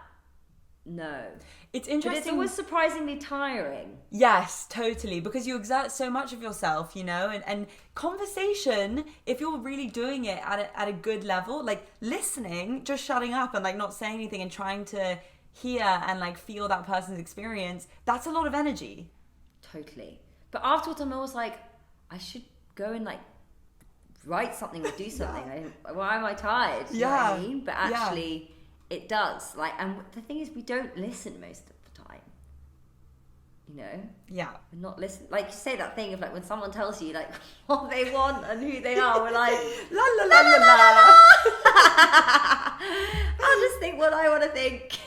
no. It's interesting. But it's always surprisingly tiring. Yes, totally. Because you exert so much of yourself, you know, and conversation, if you're really doing it at a good level, like listening, just shutting up and like not saying anything and trying to hear and like feel that person's experience, that's a lot of energy. Totally. But afterwards I'm always like, I should go and like write something or do something. Why am I tired? You know what I mean? But actually it does. Like, and the thing is, we don't listen most of the time. You know? Yeah. We're not listening. Like, you say that thing of like when someone tells you like what they want and who they are, we're like la la la la la. I'll just think what I want to think.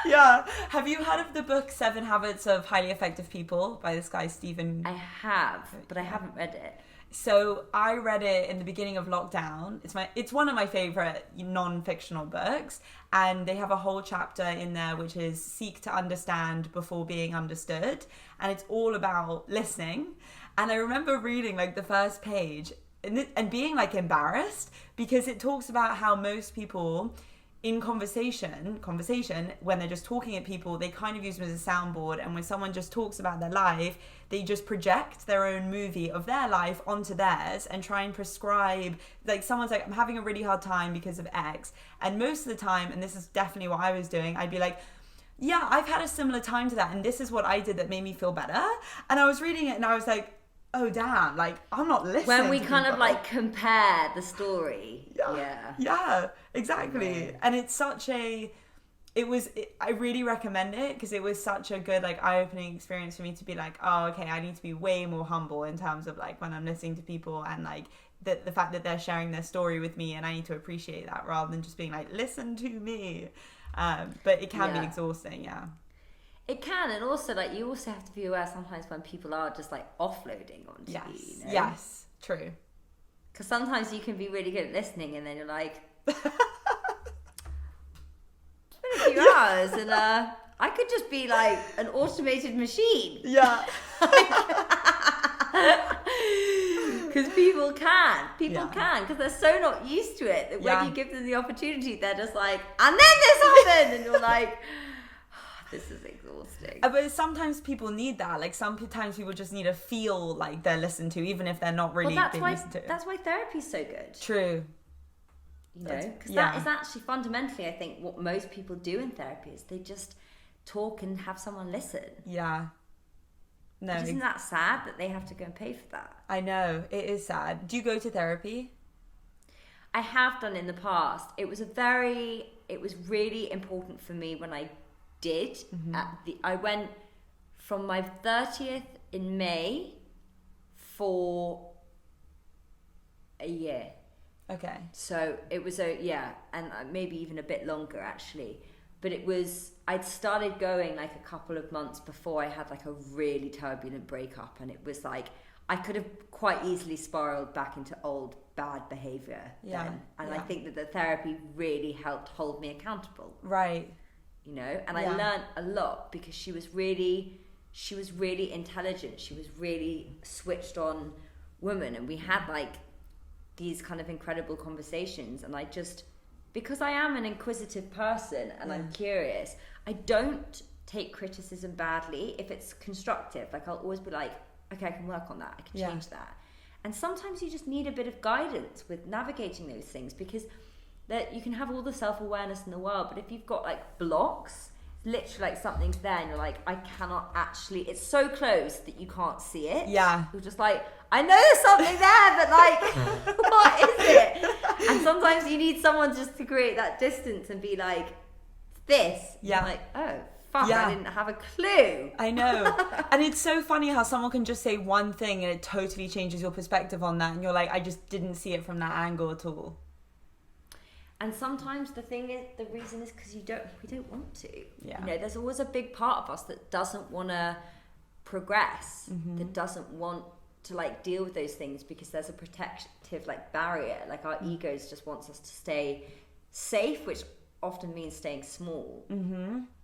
Yeah. Have you heard of the book 7 Habits of Highly Effective People by this guy Stephen? I have, but I haven't read it. So I read it in the beginning of lockdown. It's one of my favorite non-fictional books, and they have a whole chapter in there which is seek to understand before being understood, and it's all about listening. And I remember reading like the first page and being like embarrassed, because it talks about how most people in conversation, when they're just talking at people, they kind of use them as a soundboard. And when someone just talks about their life, they just project their own movie of their life onto theirs and try and prescribe, like someone's like, I'm having a really hard time because of X. And most of the time, and this is definitely what I was doing, I'd be like, yeah, I've had a similar time to that, and this is what I did that made me feel better. And I was reading it and I was like, oh damn, like I'm not listening. When we kind of like compare the story. Yeah, exactly. Yeah. And it's such I really recommend it, because it was such a good like eye-opening experience for me to be like, oh okay, I need to be way more humble in terms of like when I'm listening to people, and like the fact that they're sharing their story with me, and I need to appreciate that rather than just being like, listen to me. But it can be exhausting. It can, and also like you also have to be aware sometimes when people are just like offloading onto you. You know? Yes, true. Because sometimes you can be really good at listening, and then you're like, it's been a few hours, and I could just be like an automated machine. Yeah. Because people can, because they're so not used to it that when you give them the opportunity, they're just like, and then this happened, and you're like, this is exhausting. But sometimes people need that. Like sometimes people just need to feel like they're listened to, even if they're not really being listened to. That's why therapy's so good. True. You know, because that is actually fundamentally, I think, what most people do in therapy is they just talk and have someone listen. Yeah. No. But isn't that sad that they have to go and pay for that? I know, it is sad. Do you go to therapy? I have done in the past. It was really important for me when I did. Mm-hmm. I went from my 30th in May for a year. Okay. So it was and maybe even a bit longer actually. But I'd started going like a couple of months before I had like a really turbulent breakup, and it was like I could have quite easily spiraled back into old bad behaviour then. And I think that the therapy really helped hold me accountable. Right. You know, and I learned a lot because she was really she was really intelligent. She was really switched on woman. And we had like these kind of incredible conversations. And I just, because I am an inquisitive person and I'm curious, I don't take criticism badly if it's constructive. Like I'll always be like, okay, I can work on that. I can change that. And sometimes you just need a bit of guidance with navigating those things, because that you can have all the self-awareness in the world, but if you've got like blocks, literally like something's there and you're like, I cannot actually, it's so close that you can't see it. Yeah. You're just like, I know there's something there, but like, what is it? And sometimes you need someone just to create that distance and be like, this. Yeah. Like, oh, fuck, I didn't have a clue. I know. And it's so funny how someone can just say one thing and it totally changes your perspective on that. And you're like, I just didn't see it from that angle at all. And sometimes the reason is because we don't want to. Yeah. You know, there's always a big part of us that doesn't want to progress, that doesn't want to like deal with those things because there's a protective like barrier. Like our egos just wants us to stay safe, which often means staying small.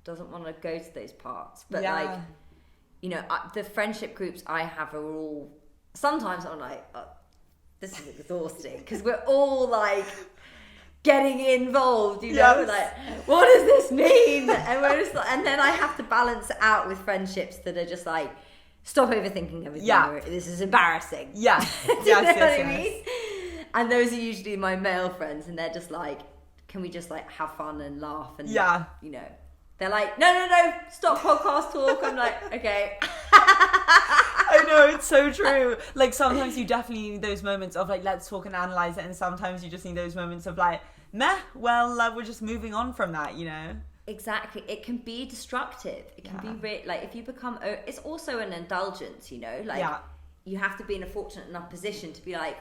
Doesn't want to go to those parts. But like, you know, the friendship groups I have are all, sometimes I'm like, oh, this is exhausting because we're all like getting involved, you know, like, what does this mean? And we're just like, and then I have to balance it out with friendships that are just like, stop overthinking everything. Or, this is embarrassing. Yeah. Do you know what I mean? And those are usually my male friends, and they're just like, can we just like have fun and laugh? And you know, they're like, no, stop podcast talk. I'm like, okay. I know, it's so true. Like sometimes you definitely need those moments of like, let's talk and analyze it, and sometimes you just need those moments of like, meh, well, we're just moving on from that, you know? Exactly. It can be destructive. It can be like, if you become, it's also an indulgence, you know, like you have to be in a fortunate enough position to be like,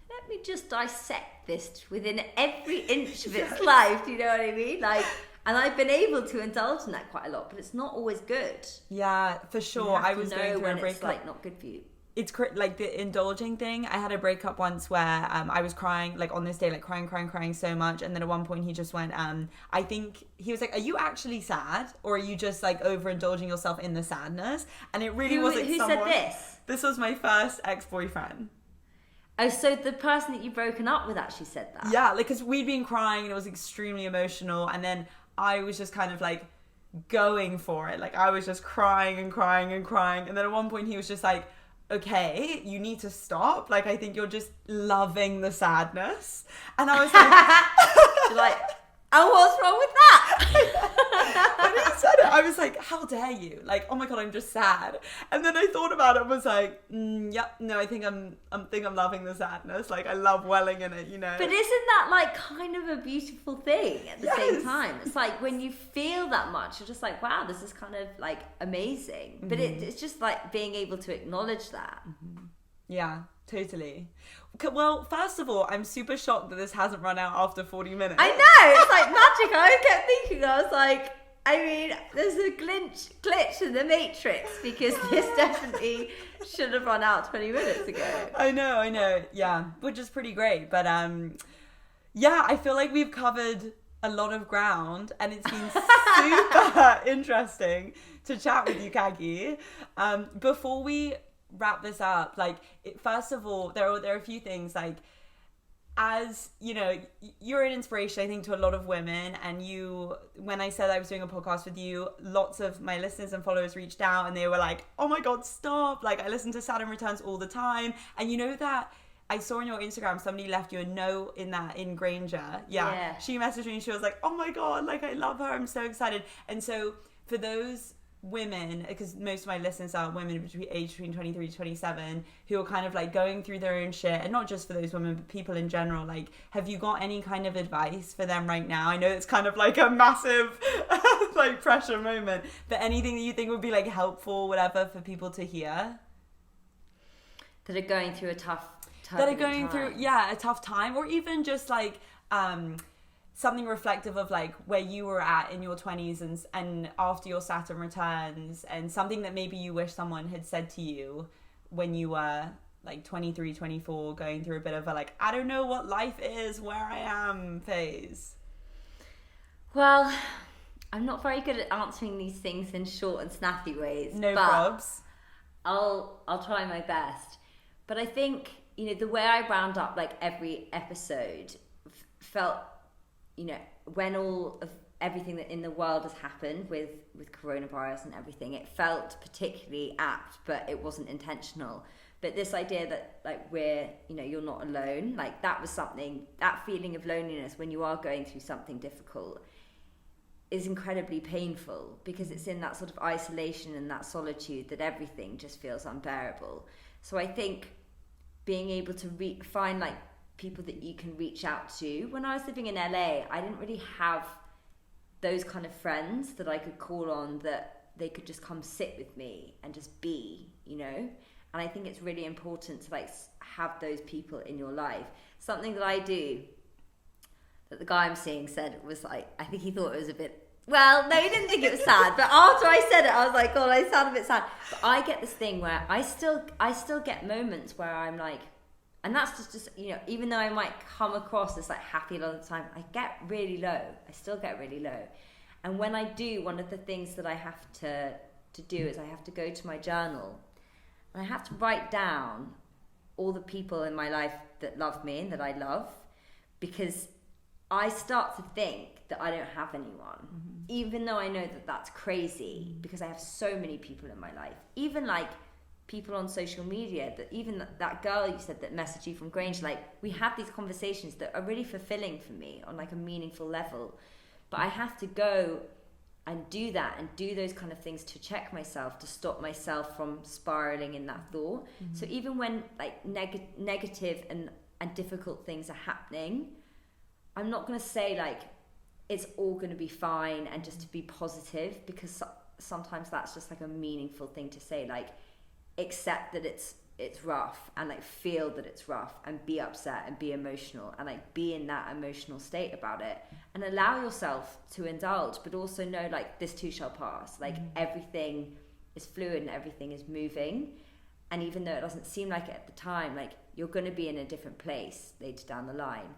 let me just dissect this within every inch of its life. Do you know what I mean? Like, and I've been able to indulge in that quite a lot, but it's not always good. Yeah, for sure. I was going through a breakup. It's like not good for you. It's like the indulging thing. I had a breakup once where I was crying, like on this day, like crying so much. And then at one point he just went, I think he was like, are you actually sad? Or are you just like overindulging yourself in the sadness? And it really was like who said this? This was my first ex-boyfriend. Oh, so the person that you've broken up with actually said that? Yeah, like, because we'd been crying and it was extremely emotional. And then I was just kind of like going for it. Like I was just crying. And then at one point he was just like, okay, you need to stop. Like, I think you're just loving the sadness. And I was like, you're like, oh, what's wrong with that? When he said it, I was like, how dare you? Like, oh my God, I'm just sad. And then I thought about it and was like, no, I think I'm loving the sadness. Like, I love welling in it, you know? But isn't that like kind of a beautiful thing at the same time? It's like when you feel that much, you're just like, wow, this is kind of like amazing. But it's just like being able to acknowledge that. Yeah, totally. Well, first of all, I'm super shocked that this hasn't run out after 40 minutes. I know, it's like magic. I kept thinking, I was like, I mean, there's a glitch in the Matrix, because this definitely should have run out 20 minutes ago. I know, yeah, which is pretty great. But yeah, I feel like we've covered a lot of ground, and it's been super interesting to chat with you, Caggie. Before we wrap this up, like, first of all, there are a few things, like, as you know, you're an inspiration, I think, to a lot of women. And when I said I was doing a podcast with you, lots of my listeners and followers reached out and they were like, oh my God, stop. Like, I listen to Saturn Returns all the time. And you know that I saw on your Instagram, somebody left you a note in Granger. Yeah. She messaged me and she was like, oh my God, like, I love her. I'm so excited. And so for those women, because most of my listeners are women between 23 to 27 who are kind of like going through their own shit, and not just for those women but people in general, like, have you got any kind of advice for them right now? I know it's kind of like a massive like pressure moment, but anything that you think would be like helpful, whatever, for people to hear that are going through a tough time, or even just like something reflective of like where you were at in your 20s and after your Saturn returns, and something that maybe you wish someone had said to you when you were like 23, 24, going through a bit of a like, I don't know what life is, where I am phase. Well, I'm not very good at answering these things in short and snappy ways. No but probs. I'll try my best. But I think, you know, the way I round up like every episode felt, you know, when all of everything that in the world has happened with coronavirus and everything, it felt particularly apt, but it wasn't intentional. But this idea that like you're not alone, like that was something, that feeling of loneliness when you are going through something difficult is incredibly painful, because it's in that sort of isolation and that solitude that everything just feels unbearable. So I think being able to find like people that you can reach out to. When I was living in LA, I didn't really have those kind of friends that I could call on, that they could just come sit with me and just be, you know. And I think it's really important to like have those people in your life. Something that I do, that the guy I'm seeing said was like, I think he thought it was a bit, well, no, he didn't think it was sad, but after I said it, I was like, God, I sound a bit sad. But I get this thing where I still get moments where I'm like, and that's just, you know, even though I might come across as like happy a lot of the time, I get really low. I still get really low. And when I do, one of the things that I have to do is I have to go to my journal and I have to write down all the people in my life that love me and that I love, because I start to think that I don't have anyone, even though I know that that's crazy, because I have so many people in my life. Even like people on social media, that even that girl you said that messaged you from Grange, like we have these conversations that are really fulfilling for me on like a meaningful level. But I have to go and do that and do those kind of things to check myself, to stop myself from spiraling in that thought. So even when like negative and difficult things are happening, I'm not going to say like it's all going to be fine and just to be positive, because sometimes that's just like a meaningful thing to say, like accept that it's rough and like feel that it's rough and be upset and be emotional and like be in that emotional state about it and allow yourself to indulge, but also know like this too shall pass. Like everything is fluid and everything is moving, and even though it doesn't seem like it at the time, like you're going to be in a different place later down the line.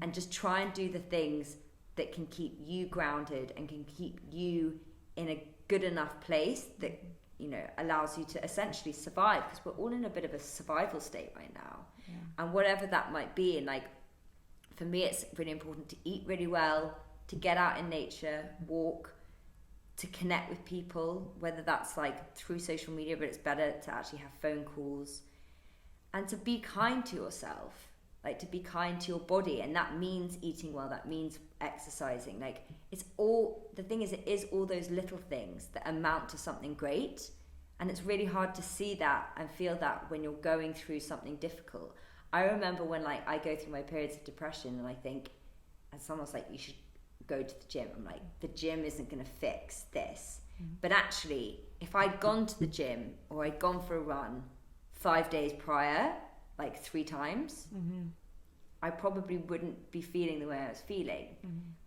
And just try and do the things that can keep you grounded and can keep you in a good enough place that, you know, allows you to essentially survive, because we're all in a bit of a survival state right now. And whatever that might be, and like for me it's really important to eat really well, to get out in nature, walk, to connect with people, whether that's like through social media, but it's better to actually have phone calls, and to be kind to yourself, like to be kind to your body. And that means eating well, that means exercising. Like it's all, the thing is, it is all those little things that amount to something great. And it's really hard to see that and feel that when you're going through something difficult. I remember when like I go through my periods of depression and I think, and someone's like, you should go to the gym. I'm like, the gym isn't going to fix this. But actually, if I'd gone to the gym or I'd gone for a run 5 days prior, like 3 times, I probably wouldn't be feeling the way I was feeling.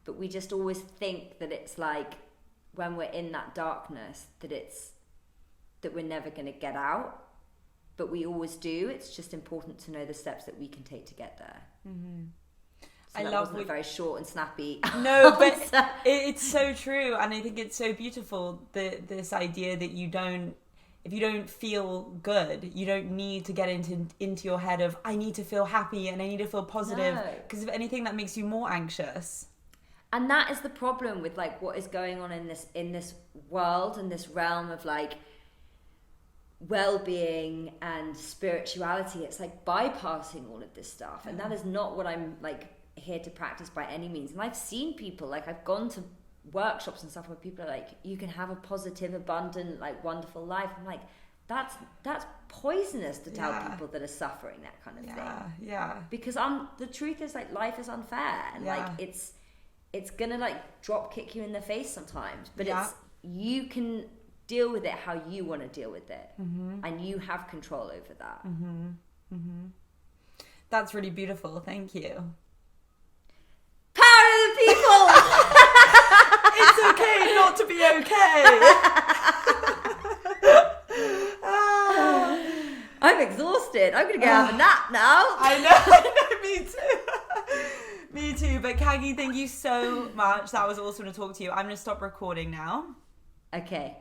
But we just always think that it's like when we're in that darkness that we're never going to get out, but we always do. It's just important to know the steps that we can take to get there. So I love a very short and snappy. No, but it's so true, and I think it's so beautiful, this idea that if you don't feel good, you don't need to get into your head of I need to feel happy and I need to feel positive, because if anything, that makes you more anxious. And that is the problem with like what is going on in this world and this realm of like well-being and spirituality. It's like bypassing all of this stuff, and that is not what I'm like here to practice by any means. And I've seen people, like I've gone to workshops and stuff where people are like, you can have a positive, abundant, like wonderful life. I'm like, that's poisonous to tell people that are suffering that kind of thing. Because the truth is like life is unfair, and like it's gonna like drop kick you in the face sometimes, but you can deal with it how you want to deal with it, and you have control over that. That's really beautiful. Thank you. Power of the people. It's okay not to be okay. I'm exhausted. I'm gonna go have a nap now. I know. Me Me too. But Caggie, thank you so much. That was awesome to talk to you. I'm going to stop recording now. Okay.